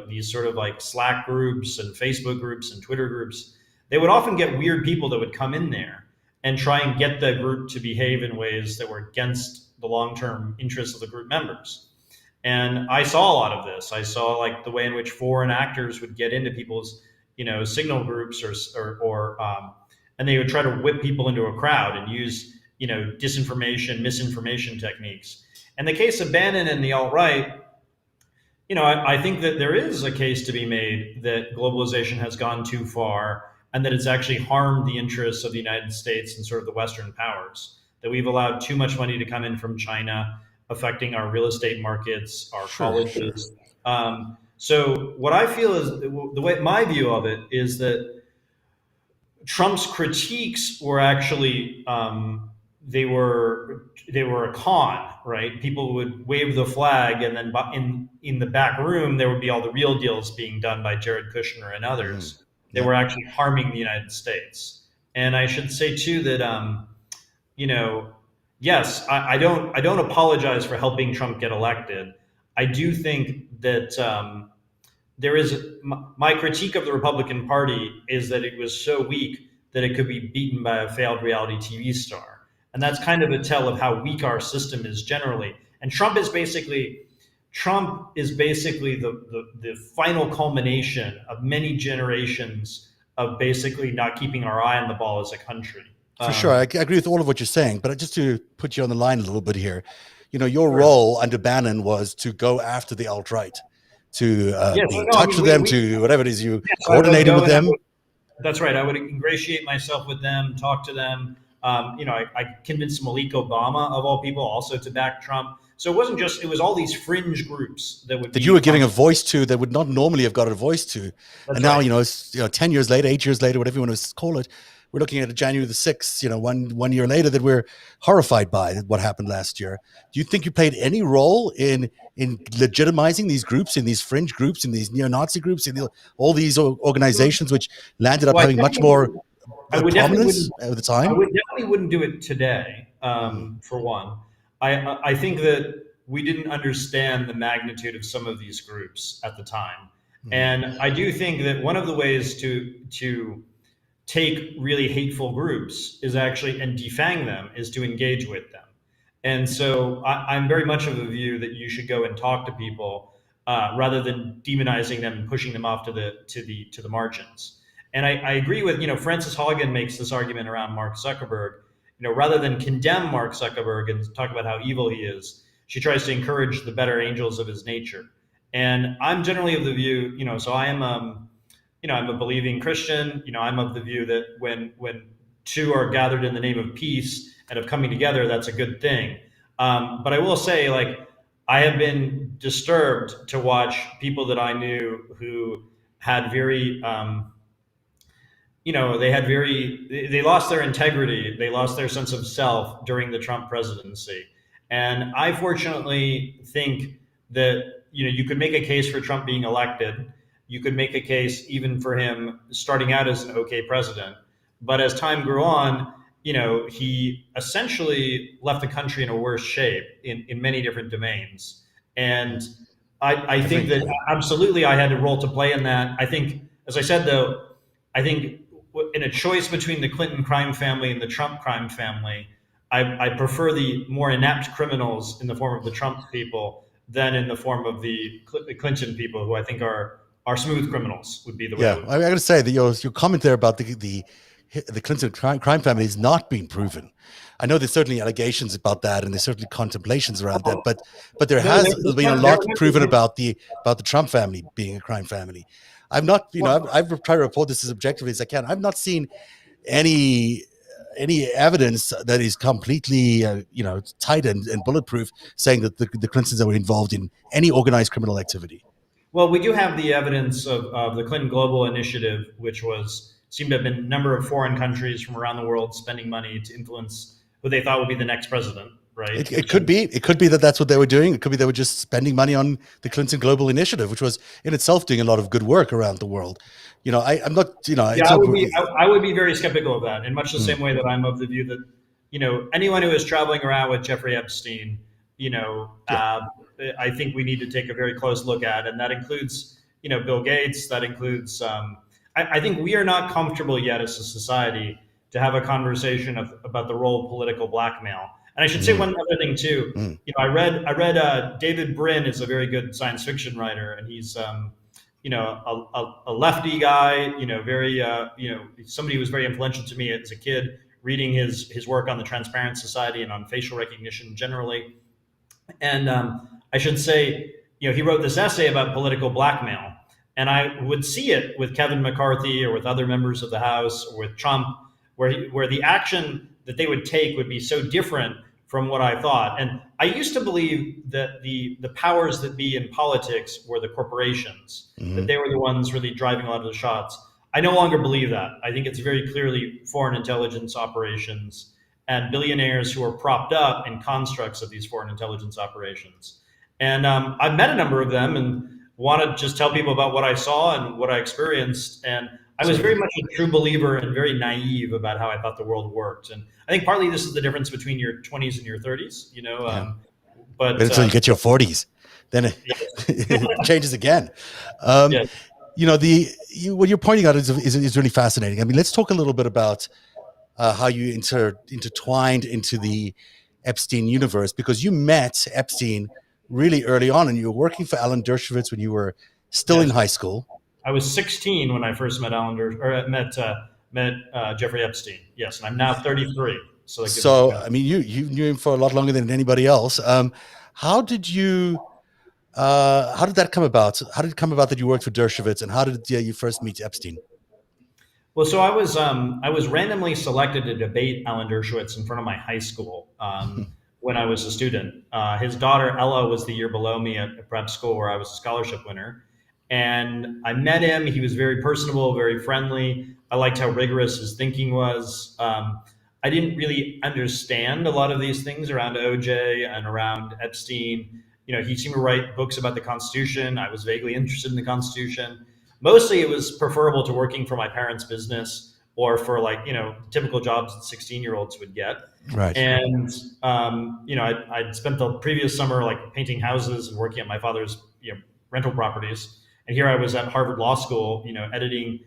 these sort of like Slack groups and Facebook groups and Twitter groups, they would often get weird people that would come in there and try and get the group to behave in ways that were against the long-term interests of the group members. And I saw a lot of this. I saw like the way in which foreign actors would get into people's, signal groups and they would try to whip people into a crowd and use, disinformation, misinformation techniques. In the case of Bannon and the alt-right, I think that there is a case to be made that globalization has gone too far and that it's actually harmed the interests of the United States and sort of the Western powers, that we've allowed too much money to come in from China, affecting our real estate markets, our colleges. So what I feel is, the way my view of it is that Trump's critiques were actually, they were a con, right? People would wave the flag, and then in the back room, there would be all the real deals being done by Jared Kushner and others. They were actually harming the United States. And I should say too that, yes, I don't apologize for helping Trump get elected. I do think that there is my critique of the Republican Party is that it was so weak that it could be beaten by a failed reality TV star. And that's kind of a tell of how weak our system is generally. And Trump is basically the final culmination of many generations of basically not keeping our eye on the ball as a country. For sure. I agree with all of what you're saying, but just to put you on the line a little bit here, your role under Bannon was to go after the alt-right, to be in touch with them, to whatever it is you coordinated with them. That's right. I would ingratiate myself with them, talk to them. I convinced Malik Obama, of all people, also to back Trump. So it was all these fringe groups that you were giving a voice to that would not normally have got a voice to. That's now, right. It's 10 years later, 8 years later, whatever you want to call it, we're looking at January the 6th, one year later, that we're horrified by what happened last year. Do you think you played any role in legitimizing these groups, in these fringe groups, in these neo-Nazi groups, in all these organizations which landed up having much more prominence at the time? I definitely wouldn't do it today, for one. I think that we didn't understand the magnitude of some of these groups at the time. And I do think that one of the ways to take really hateful groups is actually, and defang them, is to engage with them. And so I'm very much of the view that you should go and talk to people rather than demonizing them and pushing them off to the margins. And I agree with, Frances Haugen makes this argument around Mark Zuckerberg. Rather than condemn Mark Zuckerberg and talk about how evil he is, she tries to encourage the better angels of his nature. And I'm generally of the view, so I am, I'm a believing Christian. I'm of the view that when two are gathered in the name of peace and of coming together, that's a good thing. But I will say, I have been disturbed to watch people that I knew who had very, they lost their integrity, they lost their sense of self during the Trump presidency. And I fortunately think that, you could make a case for Trump being elected. You could make a case even for him starting out as an okay president. But as time grew on, he essentially left the country in a worse shape in many different domains. And I think that absolutely I had a role to play in that. I think, as I said, though, I think in a choice between the Clinton crime family and the Trump crime family, I prefer the more inept criminals in the form of the Trump people than in the form of the Clinton people, who I think are smooth criminals, would be the way. Yeah, I got to say that your comment there about the Clinton crime family has not been proven. I know there's certainly allegations about that, and there's certainly contemplations around that, but there has been a lot proven about the Trump family being a crime family. I've not, I've tried to report this as objectively as I can. I've not seen any evidence that is completely, tight and bulletproof, saying that the Clintons were involved in any organized criminal activity. Well, we do have the evidence of the Clinton Global Initiative, which seemed to have been a number of foreign countries from around the world spending money to influence who they thought would be the next president, right? It could be that that's what they were doing. It could be they were just spending money on the Clinton Global Initiative, which was in itself doing a lot of good work around the world. I'm not, I would be very skeptical of that, in much the same way that I'm of the view that, anyone who is traveling around with Jeffrey Epstein, I think we need to take a very close look at, and that includes, Bill Gates. That includes, I think we are not comfortable yet as a society to have a conversation about the role of political blackmail. And I should say one other thing too. I read David Brin is a very good science fiction writer, and he's a lefty guy. Very somebody who was very influential to me as a kid, reading his work on the Transparent Society and on facial recognition generally. And I should say, he wrote this essay about political blackmail, and I would see it with Kevin McCarthy or with other members of the House or with Trump, where the action that they would take would be so different from what I thought. And I used to believe that the powers that be in politics were the corporations, that they were the ones really driving a lot of the shots. I no longer believe that. I think it's very clearly foreign intelligence operations and billionaires who are propped up in constructs of these foreign intelligence operations. And I've met a number of them and want to just tell people about what I saw and what I experienced. And I was very much a true believer and very naive about how I thought the world worked. And I think partly this is the difference between your 20s and your 30s, but until you get your 40s, then it changes again. What you're pointing out is really fascinating. I mean, let's talk a little bit about how you intertwined into the Epstein universe, because you met Epstein really early on, and you were working for Alan Dershowitz when you were still in high school. I was 16 when I first met met Jeffrey Epstein. Yes, and I'm now 33. So I mean, you knew him for a lot longer than anybody else. How did that come about? How did it come about that you worked for Dershowitz, and how did you first meet Epstein? Well, so I was randomly selected to debate Alan Dershowitz in front of my high school when I was a student. His daughter Ella was the year below me at prep school, where I was a scholarship winner. And I met him. He was very personable, very friendly. I liked how rigorous his thinking was. I didn't really understand a lot of these things around OJ and around Epstein. He seemed to write books about the Constitution. I was vaguely interested in the Constitution. Mostly it was preferable to working for my parents' business or for typical jobs that 16-year-olds would get. Right. And, I'd spent the previous summer painting houses and working at my father's, rental properties. And here I was at Harvard Law School, editing,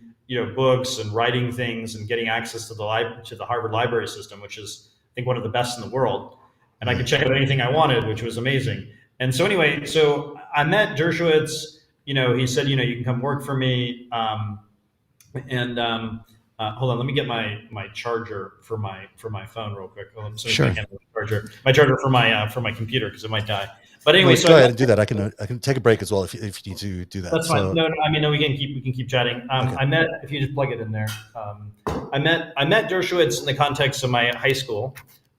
books and writing things and getting access to the Harvard library system, which is, I think, one of the best in the world. And I could check out anything I wanted, which was amazing. And so anyway, so I met Dershowitz. He said, you can come work for me. Hold on, let me get my charger for my phone real quick. Sure. My charger for my computer, because it might die. But anyway, go ahead and do that. I can take a break as well if you need to do that. That's fine. No, we can keep chatting. Okay. If you just plug it in there. I met Dershowitz in the context of my high school.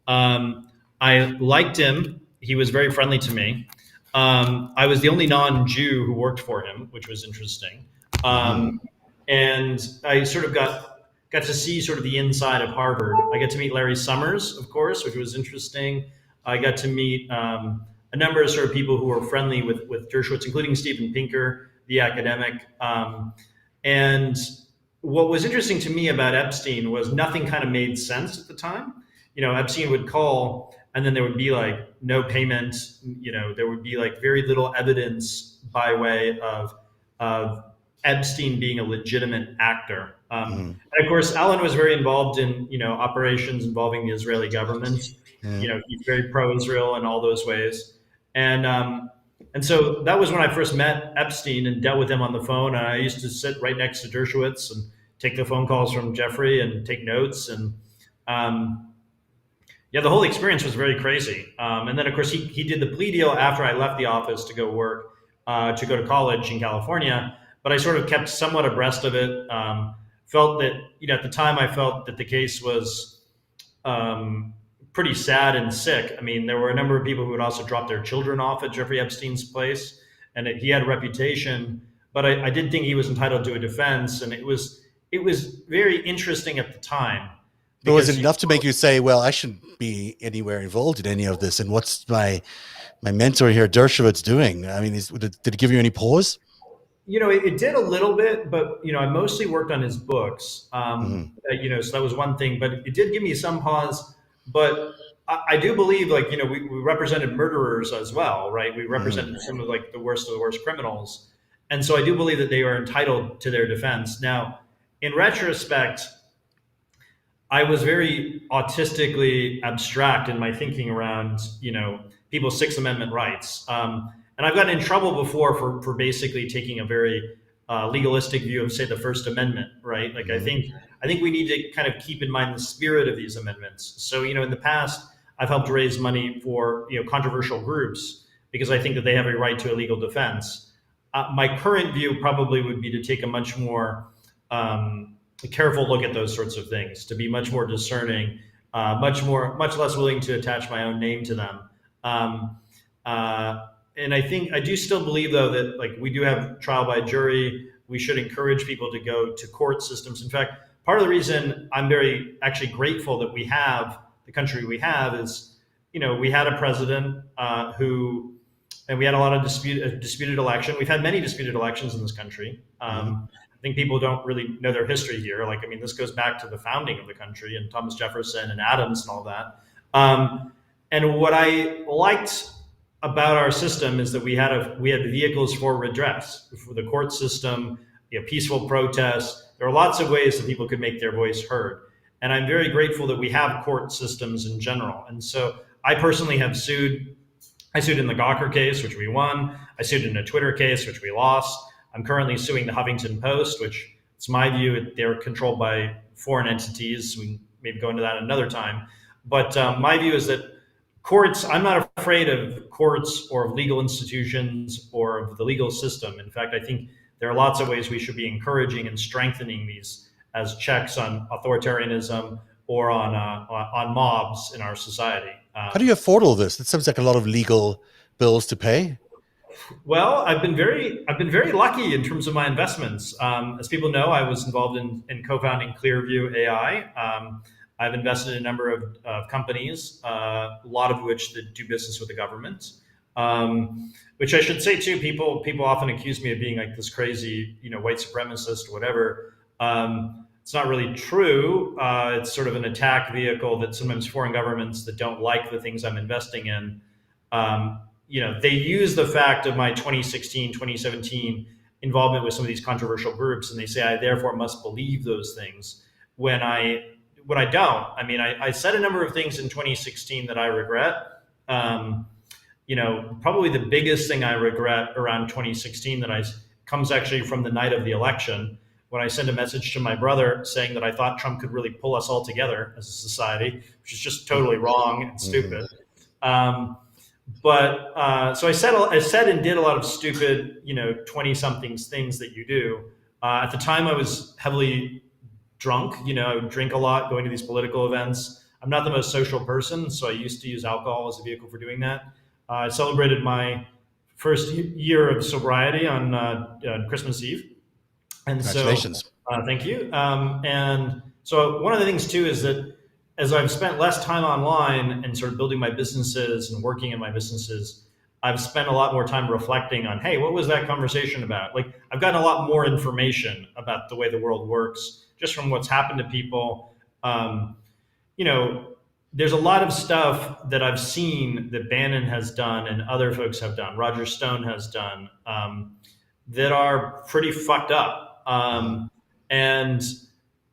I liked him. He was very friendly to me. I was the only non-Jew who worked for him, which was interesting. And I sort of got to see sort of the inside of Harvard. I got to meet Larry Summers, of course, which was interesting. I got to meet a number of sort of people who were friendly with Dershowitz, including Steven Pinker, the academic. And what was interesting to me about Epstein was nothing kind of made sense at the time. Epstein would call, and then there would be like no payment. There would be like very little evidence by way of Epstein being a legitimate actor. And of course, Alan was very involved in operations involving the Israeli government. He's very pro-Israel in all those ways. And so that was when I first met Epstein and dealt with him on the phone. And I used to sit right next to Dershowitz and take the phone calls from Jeffrey and take notes. And the whole experience was very crazy. And then, of course, he did the plea deal after I left the office to go work, to go to college in California. But I sort of kept somewhat abreast of it. Felt that, at the time, I felt that the case was pretty sad and sick. I mean, there were a number of people who would also drop their children off at Jeffrey Epstein's place, and he had a reputation. But I did think he was entitled to a defense, and it was very interesting at the time. But was it enough to make you say, well, I shouldn't be anywhere involved in any of this? And what's my mentor here, Dershowitz, doing? I mean, did it give you any pause? It did a little bit, but, I mostly worked on his books, so that was one thing. But it did give me some pause. But I do believe, we represented murderers as well, right? We represented some of the worst of the worst criminals. And so I do believe that they are entitled to their defense. Now, in retrospect, I was very autistically abstract in my thinking around, people's Sixth Amendment rights. And I've gotten in trouble before for basically taking a very legalistic view of, say, the First Amendment, right? I think we need to kind of keep in mind the spirit of these amendments. So, in the past, I've helped raise money for, controversial groups because I think that they have a right to a legal defense. My current view probably would be to take a much more careful look at those sorts of things, to be much more discerning, much less willing to attach my own name to them. And I do still believe, though, that we do have trial by jury. We should encourage people to go to court systems. In fact, part of the reason I'm very actually grateful that we have the country we have is, we had a president and we had a lot of disputed election. We've had many disputed elections in this country. I think people don't really know their history here. This goes back to the founding of the country and Thomas Jefferson and Adams and all that. And what I liked about our system is that we had vehicles for redress, for the court system, peaceful protests. There are lots of ways that people could make their voice heard. And I'm very grateful that we have court systems in general. And so I personally have sued. I sued in the Gawker case, which we won. I sued in a Twitter case, which we lost. I'm currently suing the Huffington Post, which it's my view they're controlled by foreign entities. We can maybe go into that another time. But my view is that courts, I'm not afraid of courts or of legal institutions or of the legal system. In fact, I think there are lots of ways we should be encouraging and strengthening these as checks on authoritarianism or on mobs in our society. How do you afford all this? It sounds like a lot of legal bills to pay. Well, I've been very lucky in terms of my investments. As people know, I was involved in co-founding Clearview AI. I've invested in a number of companies, a lot of which that do business with the government. Which I should say too, people often accuse me of being like this crazy, white supremacist or whatever. It's not really true. It's sort of an attack vehicle that sometimes foreign governments that don't like the things I'm investing in, they use the fact of my 2016, 2017 involvement with some of these controversial groups, and they say I therefore must believe those things when I don't. I mean, I said a number of things in 2016 that I regret. Probably the biggest thing I regret around 2016 comes actually from the night of the election, when I sent a message to my brother saying that I thought Trump could really pull us all together as a society, which is just totally wrong and stupid. So I said and did a lot of stupid, 20-somethings things that you do. At the time, I was heavily drunk. I would drink a lot, going to these political events. I'm not the most social person, so I used to use alcohol as a vehicle for doing that. I celebrated my first year of sobriety on Christmas Eve. And Congratulations. So, thank you. And so one of the things too is that as I've spent less time online and sort of building my businesses and working in my businesses, I've spent a lot more time reflecting on, hey, what was that conversation about? Like, I've gotten a lot more information about the way the world works just from what's happened to people. You know, there's a lot of stuff that I've seen that Bannon has done and other folks have done, Roger Stone has done, that are pretty fucked up. And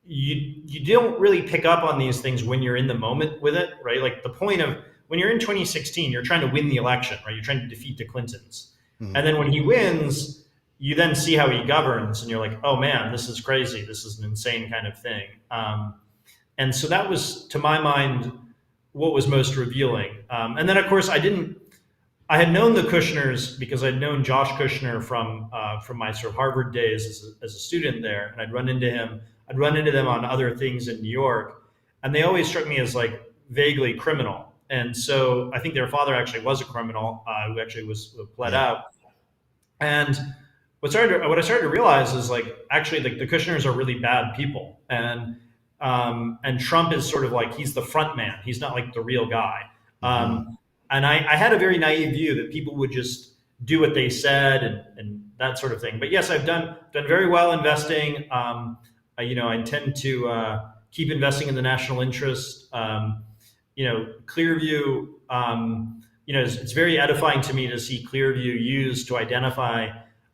you don't really pick up on these things when you're in the moment with it, right? Like the point of when you're in 2016, you're trying to win the election, right? You're trying to defeat the Clintons. And then when he wins, you then see how he governs and you're like, oh man, this is crazy. This is an insane kind of thing. And so that was, to my mind, what was most revealing. And then of course I had known the Kushners because I'd known Josh Kushner from my sort of Harvard days as a student there. And I'd run into them on other things in New York. And they always struck me as like vaguely criminal. And so I think their father actually was a criminal who actually was pled out. And what I started to realize is like, actually the Kushners are really bad people. And Trump is sort of like, he's the front man. He's not like the real guy. And I had a very naive view that people would just do what they said and that sort of thing. But yes, I've done very well investing. I intend to keep investing in the national interest. Clearview, it's very edifying to me to see Clearview used to identify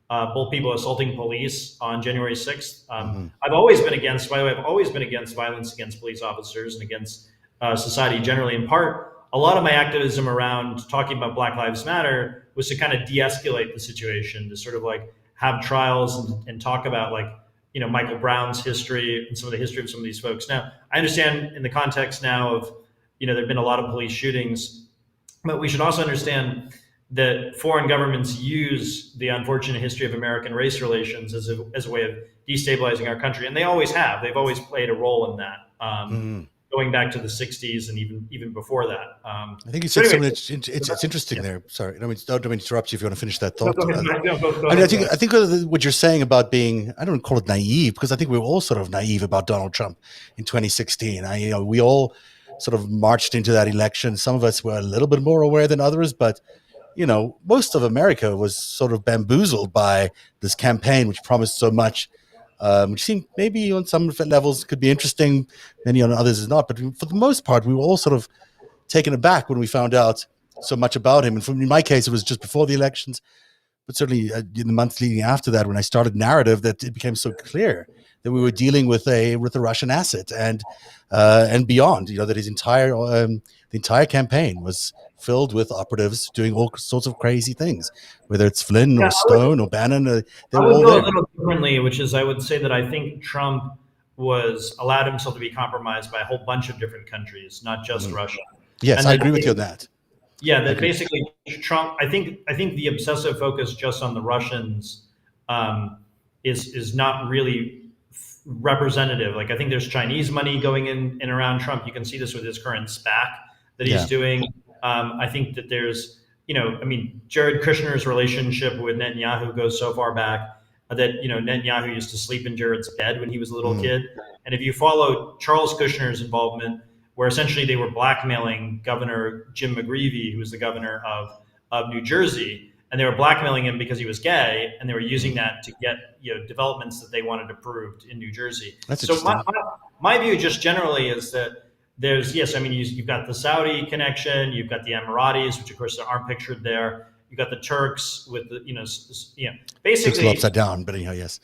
both people assaulting police on January 6th. I've always been against violence against police officers and against society generally. In part, a lot of my activism around talking about Black Lives Matter was to kind of de-escalate the situation, to sort of like have trials and talk about like, Michael Brown's history and some of the history of some of these folks. Now, I understand in the context now of, there have been a lot of police shootings, but we should also understand that foreign governments use the unfortunate history of American race relations as a way of destabilizing our country. And they always have. They've always played a role in that, going back to the 60s and even before that. I think you said something it's interesting there. Sorry, I don't mean to interrupt you if you want to finish that thought. I think what you're saying about being, I don't call it naive, because I think we were all sort of naive about Donald Trump in 2016. We all sort of marched into that election. Some of us were a little bit more aware than others, but most of America was sort of bamboozled by this campaign, which promised so much, which seemed maybe on some levels could be interesting, many on others is not. But for the most part, we were all sort of taken aback when we found out so much about him. And in my case, it was just before the elections, but certainly in the months leading after that, when I started narrative, that it became so clear that we were dealing with a Russian asset and beyond. That his the entire campaign was filled with operatives doing all sorts of crazy things, whether it's Flynn or Stone or Bannon. They were all there. A little differently, which is I would say that I think Trump allowed himself to be compromised by a whole bunch of different countries, not just Russia. Yes, and I agree with you on that. Yeah, that basically Trump. I think the obsessive focus just on the Russians is not really representative. Like I think there's Chinese money going in and around Trump. You can see this with his current SPAC that he's doing. I think that there's, Jared Kushner's relationship with Netanyahu goes so far back that, Netanyahu used to sleep in Jared's bed when he was a little kid. And if you follow Charles Kushner's involvement, where essentially they were blackmailing Governor Jim McGreevey, who was the governor of New Jersey, and they were blackmailing him because he was gay, and they were using that to get developments that they wanted approved in New Jersey. So my view just generally is that there's you've got the Saudi connection, you've got the Emiratis, which of course aren't pictured there. You've got the Turks with the basically upside down, but anyhow, yes.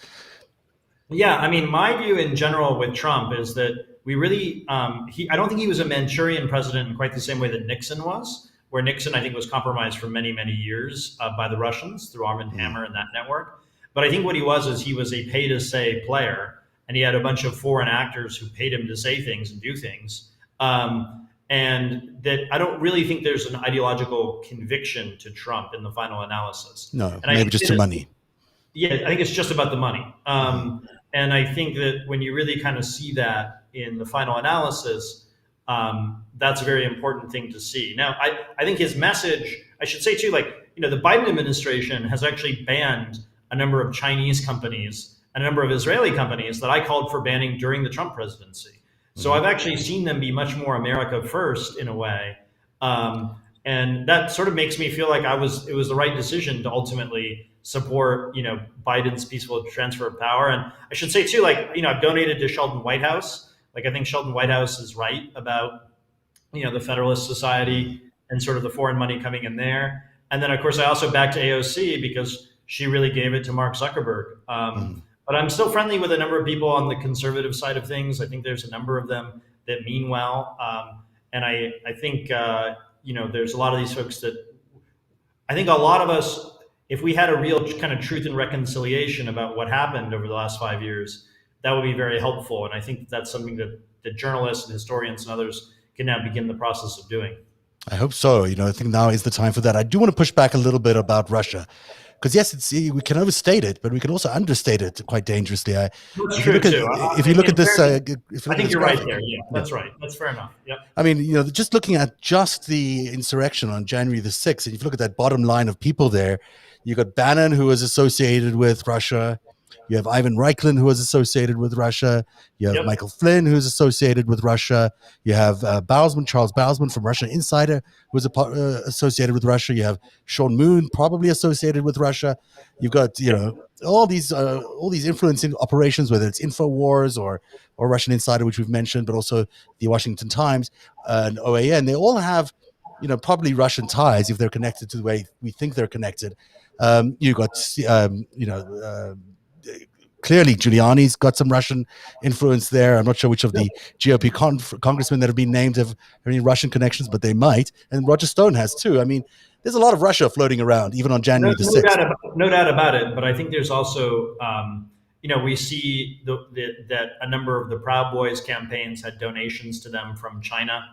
Yeah, my view in general with Trump is that we really I don't think he was a Manchurian president in quite the same way that Nixon was. Where Nixon, I think, was compromised for many, many years by the Russians through Arm & Hammer and that network. But I think what he was a pay-to-say player, and he had a bunch of foreign actors who paid him to say things and do things. And that I don't really think there's an ideological conviction to Trump in the final analysis. No, maybe just to money. Yeah, I think it's just about the money. And I think that when you really kind of see that in the final analysis, that's a very important thing to see. Now, I think his message, I should say too, like the Biden administration has actually banned a number of Chinese companies and a number of Israeli companies that I called for banning during the Trump presidency. So I've actually seen them be much more America first in a way. And that sort of makes me feel like it was the right decision to ultimately support, Biden's peaceful transfer of power. And I should say too, I've donated to Sheldon Whitehouse. I think Sheldon Whitehouse is right about, the Federalist Society and sort of the foreign money coming in there. And then of course I also backed AOC because she really gave it to Mark Zuckerberg. But I'm still friendly with a number of people on the conservative side of things. I think there's a number of them that mean well. And I think, there's a lot of these folks that I think a lot of us, if we had a real kind of truth and reconciliation about what happened over the last 5 years, that would be very helpful. And I think that's something that journalists and historians and others can now begin the process of doing. I hope so. I think now is the time for that. I do want to push back a little bit about Russia. Because yes, we can overstate it, but we can also understate it quite dangerously. If you look at this, I think you're right there. Yeah, that's right. That's fair enough. Yep. I mean, just looking at just the insurrection on January the 6th, and if you look at that bottom line of people there, you got Bannon, who was associated with Russia. You have Ivan Reichland, who was associated with Russia. You have Michael Flynn, who's associated with Russia. You have Charles Bousman from Russia Insider, who was associated with Russia. You have Sean Moon, probably associated with Russia. You've got, all these influencing operations, whether it's InfoWars or Russian Insider, which we've mentioned, but also the Washington Times and OAN. They all have, probably Russian ties if they're connected to the way we think they're connected. You've got, clearly, Giuliani's got some Russian influence there. I'm not sure which of the GOP congressmen that have been named have any Russian connections, but they might. And Roger Stone has too. I mean, there's a lot of Russia floating around, even on January the 6th. No doubt about it. But I think there's also, we see that a number of the Proud Boys campaigns had donations to them from China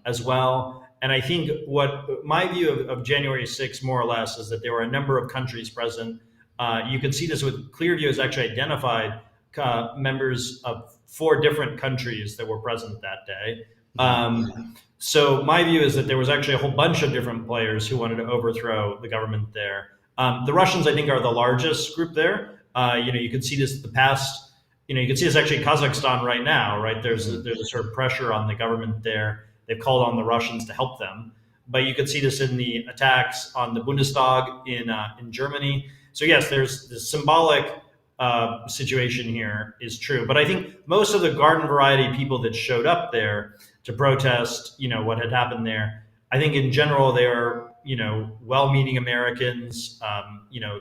as well. And I think what my view of January 6th, more or less, is that there were a number of countries present. You can see this with Clearview has actually identified members of 4 different countries that were present that day. So my view is that there was actually a whole bunch of different players who wanted to overthrow the government there. The Russians, I think, are the largest group there. You can see this in the past. You can see this actually in Kazakhstan right now, right? There's a sort of pressure on the government there. They've called on the Russians to help them. But you could see this in the attacks on the Bundestag in Germany. So yes, there's the symbolic situation here is true. But I think most of the garden variety people that showed up there to protest, what had happened there, I think in general they are, well-meaning Americans.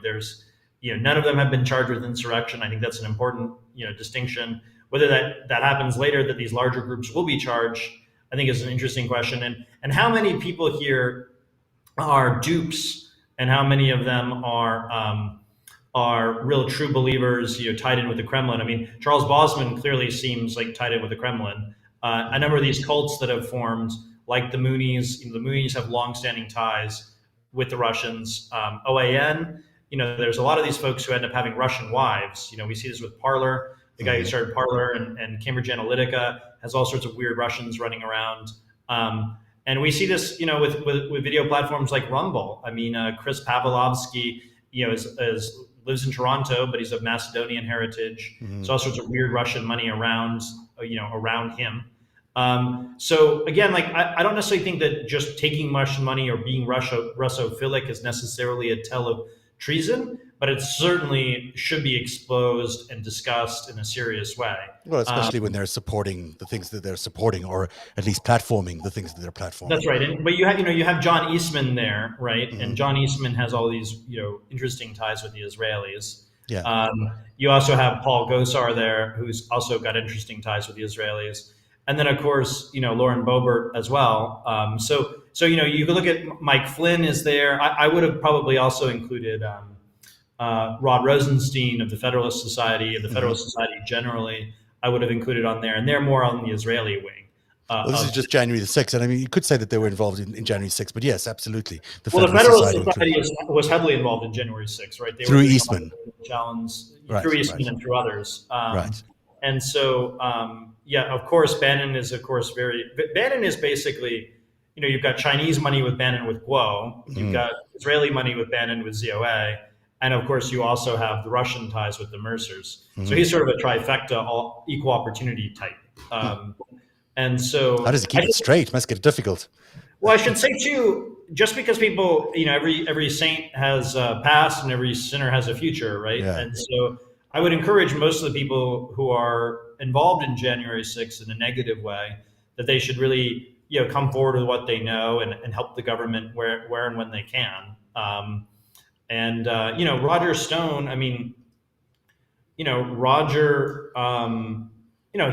There's, none of them have been charged with insurrection. I think that's an important, distinction. Whether that happens later, that these larger groups will be charged, I think is an interesting question. And how many people here are dupes, and how many of them are real true believers, tied in with the Kremlin? I mean, Charles Bosman clearly seems like tied in with the Kremlin. A number of these cults that have formed, like the Moonies, the Moonies have longstanding ties with the Russians. OAN, there's a lot of these folks who end up having Russian wives. We see this with Parler. The guy who started Parler and Cambridge Analytica has all sorts of weird Russians running around. And we see this, with video platforms like Rumble. I mean, Chris Pavlovsky, lives in Toronto, but he's of Macedonian heritage. So all sorts of weird Russian money around him. So again, I don't necessarily think that just taking Russian money or being Russophilic is necessarily a tell of treason, but it certainly should be exposed and discussed in a serious way. Well, especially when they're supporting the things that they're supporting, or at least platforming the things that they're platforming. That's right. But you have John Eastman there, right? And John Eastman has all these, interesting ties with the Israelis. Yeah. You also have Paul Gosar there, who's also got interesting ties with the Israelis. And then, of course, Lauren Boebert as well. So you can look at Mike Flynn is there. I would have probably also included Rod Rosenstein of the Federalist Society and the Federalist Society generally. I would have included on there, and they're more on the Israeli wing. This is just January the 6th, and I mean, you could say that they were involved in January 6th, but yes, absolutely. The Federalist Society was heavily involved in January 6th, right? They through Eastman. Through Eastman and through others. Right. And so, of course, Bannon is basically, you've got Chinese money with Bannon with Guo. You've got Israeli money with Bannon with ZOA, and of course you also have the Russian ties with the Mercers. So he's sort of a trifecta, all equal opportunity type. And so how does he keep it straight? Must get difficult. Well, I should say too, just because people, every saint has a past and every sinner has a future, right? Yeah. And so I would encourage most of the people who are involved in January 6th in a negative way that they should really, come forward with what they know and help the government where and when they can. Roger Stone, Roger,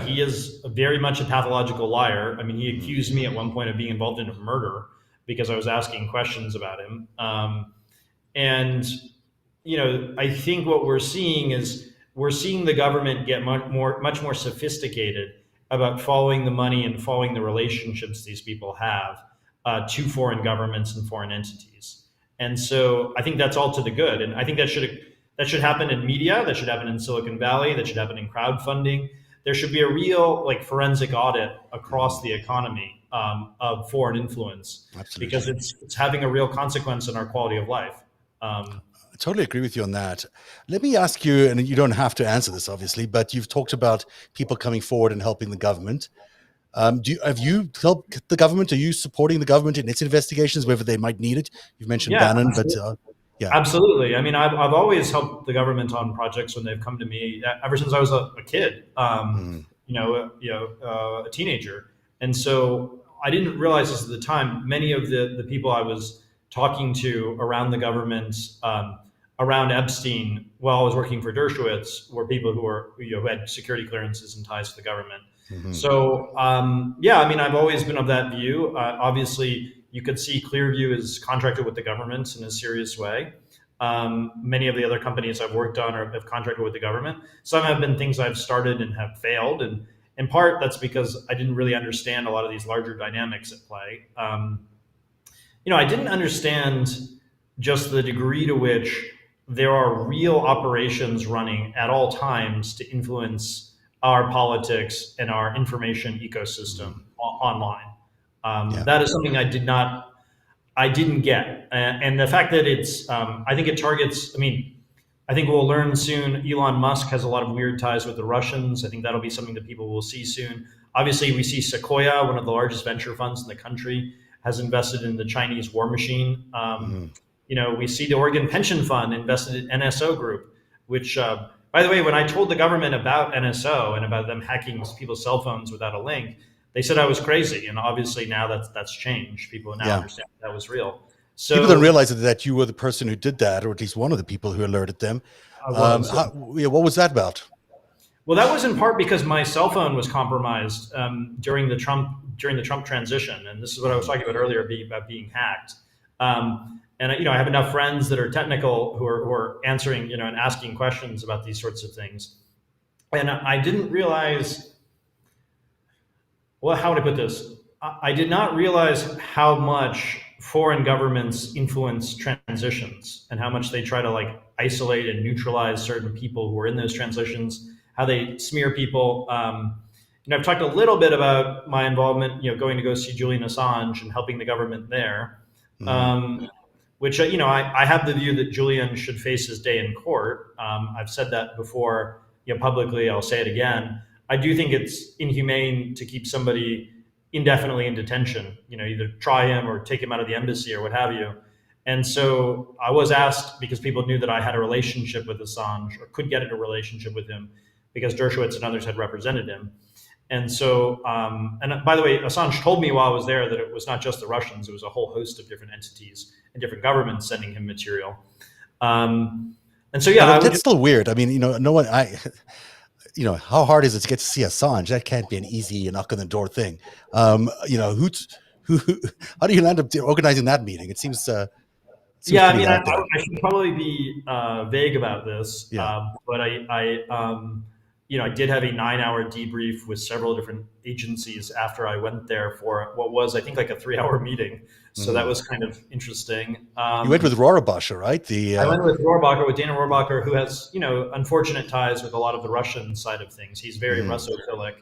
he is very much a pathological liar. I mean, he accused me at one point of being involved in a murder because I was asking questions about him. I think what we're seeing is the government get much more sophisticated about following the money and following the relationships these people have to foreign governments and foreign entities. And so I think that's all to the good. And I think that should happen in media, that should happen in Silicon Valley, that should happen in crowdfunding. There should be a real forensic audit across the economy of foreign influence. Absolutely. Because it's having a real consequence on our quality of life. I totally agree with you on that. Let me ask you, and you don't have to answer this, obviously, but you've talked about people coming forward and helping the government. Have you helped the government? Are you supporting the government in its investigations, whether they might need it? You've mentioned Bannon, absolutely. Yeah, absolutely. I mean, I've always helped the government on projects when they've come to me ever since I was a kid, a teenager. And so I didn't realize this at the time. Many of the people I was talking to around the government, around Epstein, while I was working for Dershowitz, were people who had security clearances and ties to the government. Mm-hmm. So, I've always been of that view. Obviously, you could see Clearview is contracted with the government in a serious way. Many of the other companies I've worked on have contracted with the government. Some have been things I've started and have failed. And in part, that's because I didn't really understand a lot of these larger dynamics at play. I didn't understand just the degree to which there are real operations running at all times to influence our politics and our information ecosystem online. That is something I didn't get. And the fact that it's, I think it targets, I think we'll learn soon, Elon Musk has a lot of weird ties with the Russians. I think that'll be something that people will see soon. Obviously, we see Sequoia, one of the largest venture funds in the country, has invested in the Chinese war machine. We see the Oregon Pension Fund invested in NSO Group, which, by the way, when I told the government about NSO and about them hacking people's cell phones without a link, they said I was crazy. And obviously now that's changed. People now understand that was real. So people don't realize that you were the person who did that, or at least one of the people who alerted them. What was that about? Well, that was in part because my cell phone was compromised during the Trump transition, and this is what I was talking about earlier, about being hacked. And I have enough friends that are technical who are answering, and asking questions about these sorts of things. And I didn't realize. Well, how would I put this? I did not realize how much foreign governments influence transitions and how much they try to isolate and neutralize certain people who are in those transitions, how they smear people. I've talked a little bit about my involvement, going to go see Julian Assange and helping the government there, which, I have the view that Julian should face his day in court. I've said that before, publicly, I'll say it again. I do think it's inhumane to keep somebody indefinitely in detention, either try him or take him out of the embassy or what have you. And so I was asked, because people knew that I had a relationship with Assange or could get in a relationship with him because Dershowitz and others had represented him. And so, and by the way, Assange told me while I was there that it was not just the Russians, it was a whole host of different entities and different governments sending him material. And so, that's still weird. No one, how hard is it to get to see Assange? That can't be an easy knock on the door thing. How do you land up organizing that meeting? It seems. I should probably be vague about this, but I did have a 9-hour debrief with several different agencies after I went there for what was, I think, a 3-hour meeting. So that was kind of interesting. You went with Rohrabacher, right? I went with Rohrabacher, with Dana Rohrabacher, who has, unfortunate ties with a lot of the Russian side of things. He's very Russophilic.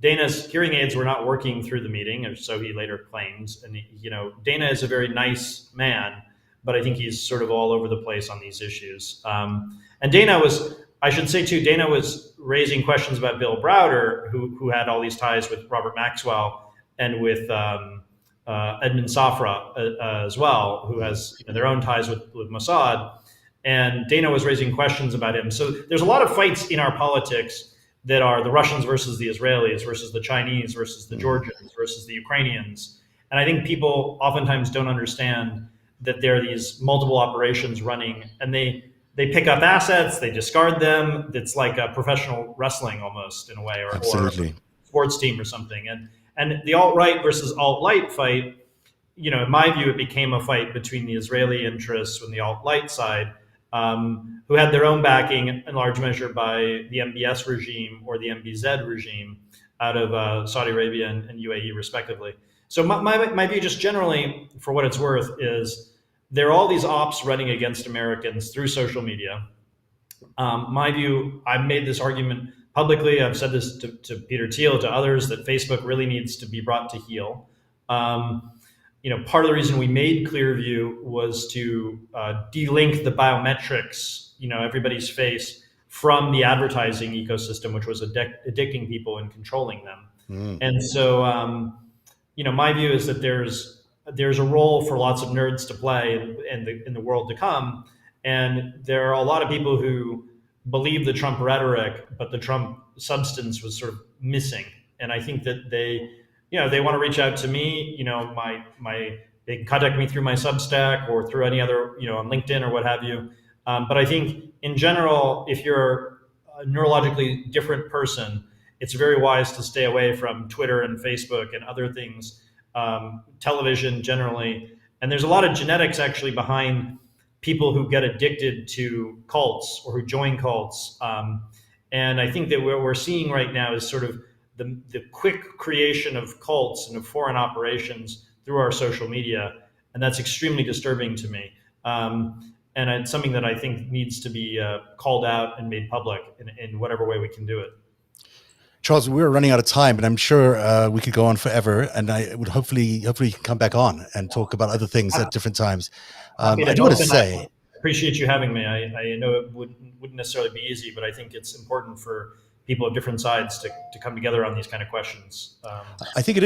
Dana's hearing aids were not working through the meeting, or so he later claims. And Dana is a very nice man, but I think he's sort of all over the place on these issues. And Dana was, I should say too, Dana was raising questions about Bill Browder, who had all these ties with Robert Maxwell and with Edmund Safra as well, who has their own ties with Mossad. And Dana was raising questions about him. So there's a lot of fights in our politics that are the Russians versus the Israelis versus the Chinese versus the Georgians versus the Ukrainians. And I think people oftentimes don't understand that there are these multiple operations running, and they pick up assets, they discard them. It's like a professional wrestling almost in a way, or a sports team or something. And the alt-right versus alt-light fight, in my view, it became a fight between the Israeli interests on the alt-light side, who had their own backing in large measure by the MBS regime or the MBZ regime out of Saudi Arabia and UAE, respectively. So my view, just generally, for what it's worth, is there are all these ops running against Americans through social media. My view, I've made this argument publicly. I've said this to Peter Thiel, to others, that Facebook really needs to be brought to heel. Part of the reason we made Clearview was to de-link the biometrics, everybody's face, from the advertising ecosystem, which was addicting people and controlling them. And so, my view is that there's a role for lots of nerds to play in the world to come. And there are a lot of people who believe the Trump rhetoric, but the Trump substance was sort of missing. And I think that they want to reach out to me, they can contact me through my Substack or through any other, on LinkedIn or what have you. But I think in general, if you're a neurologically different person, it's very wise to stay away from Twitter and Facebook and other things, television generally. And there's a lot of genetics actually behind people who get addicted to cults or who join cults. And I think that what we're seeing right now is sort of the quick creation of cults and of foreign operations through our social media. And that's extremely disturbing to me. And it's something that I think needs to be called out and made public in whatever way we can do it. Charles, we're running out of time, but I'm sure we could go on forever. And I would hopefully come back on and talk about other things at different times. I do want to say, I appreciate you having me. I know it wouldn't necessarily be easy, but I think it's important for people of different sides to come together on these kind of questions. I think it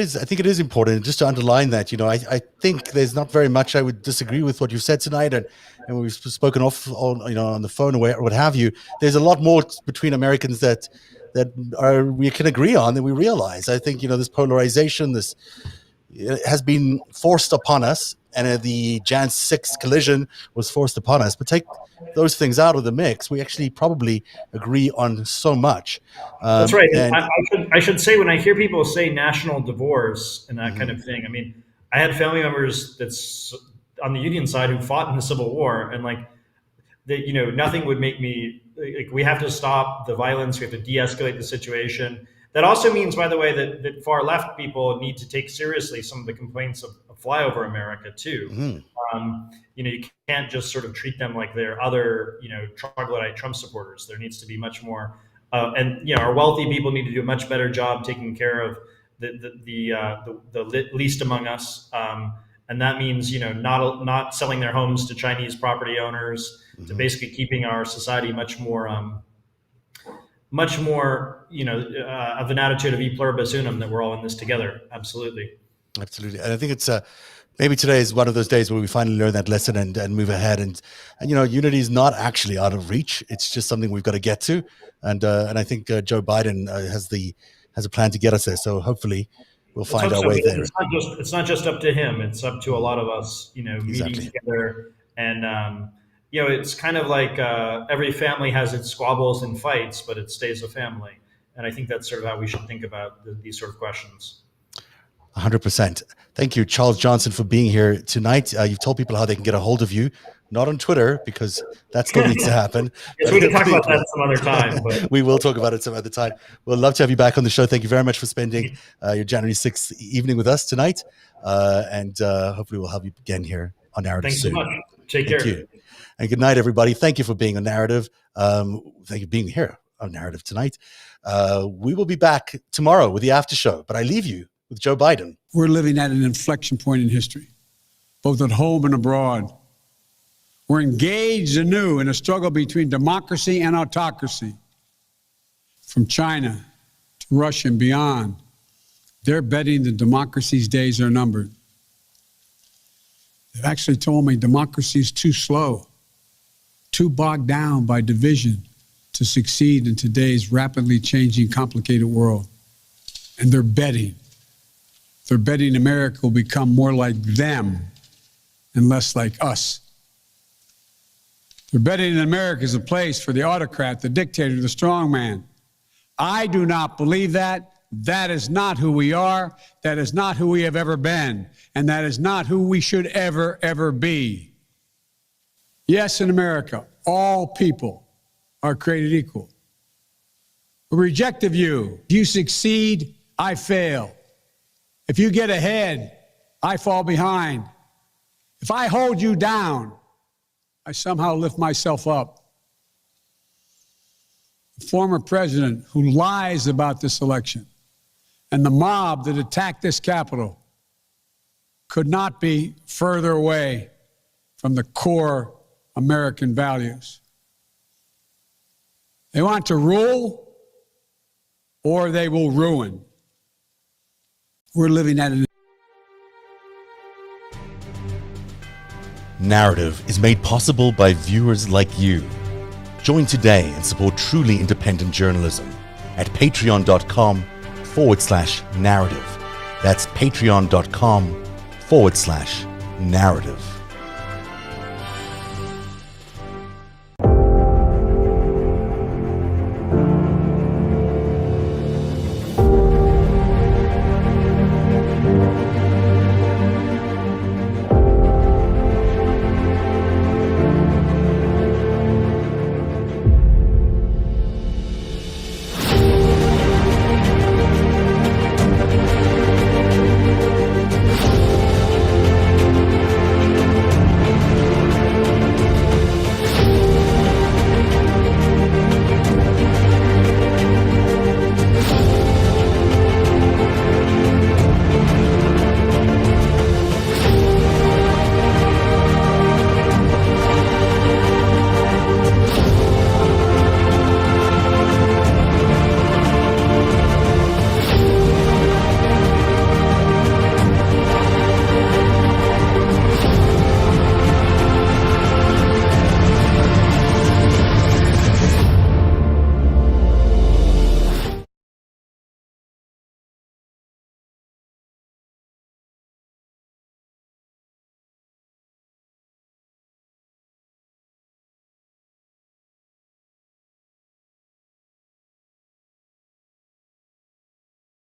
is important. Just to underline that, I think there's not very much I would disagree with what you've said tonight, and we've spoken off on the phone or what have you. There's a lot more between Americans that we can agree on than we realize. I think this polarization, this has been forced upon us, and the Jan 6 collision was forced upon us. But take those things out of the mix, we actually probably agree on so much. That's right. And I should say, when I hear people say national divorce and that kind of thing, I mean, I had family members that's on the Union side who fought in the Civil War, and nothing would make me we have to stop the violence. We have to de-escalate the situation. That also means, by the way, that far left people need to take seriously some of the complaints of flyover America too. You can't just sort of treat them like they're other, troglodyte Trump supporters. There needs to be much more, and our wealthy people need to do a much better job taking care of the least among us, and that means not selling their homes to Chinese property owners, to basically keeping our society much more of an attitude of e pluribus unum, that we're all in this together. Absolutely. And I think it's maybe today is one of those days where we finally learn that lesson and move ahead. And unity is not actually out of reach. It's just something we've got to get to. And I think Joe Biden has a plan to get us there. So hopefully we'll find our way there. It's not just up to him. It's up to a lot of us, meeting together. And, it's kind of like every family has its squabbles and fights, but it stays a family. And I think that's sort of how we should think about these sort of questions. 100%. Thank you, Charles Johnson, for being here tonight. You've told people how they can get a hold of you, not on Twitter, because that still needs to happen. Yes, we can talk about that some other time. But. We will talk about it some other time. We'd love to have you back on the show. Thank you very much for spending your January 6th evening with us tonight. And hopefully we'll have you again here on Narrative soon. Thanks so much. Take care. Thank you. And good night, everybody. Thank you for being on Narrative. Thank you for being here our narrative tonight. We will be back tomorrow with the after show, but I leave you with Joe Biden. We're living at an inflection point in history, both at home and abroad. We're engaged anew in a struggle between democracy and autocracy. From China to Russia and beyond, they're betting that democracy's days are numbered. They've actually told me democracy is too slow, too bogged down by division to succeed in today's rapidly changing, complicated world. And they're betting. They're betting America will become more like them and less like us. They're betting that America is a place for the autocrat, the dictator, the strongman. I do not believe that. That is not who we are. That is not who we have ever been. And that is not who we should ever be. Yes, in America, all people are created equal. We reject the view. If you succeed, I fail. If you get ahead, I fall behind. If I hold you down, I somehow lift myself up. The former president who lies about this election and the mob that attacked this Capitol could not be further away from the core American values. They want to rule or they will ruin. We're living at an Narrative is made possible by viewers like you. Join today and support truly independent journalism at patreon.com/narrative. That's patreon.com/narrative.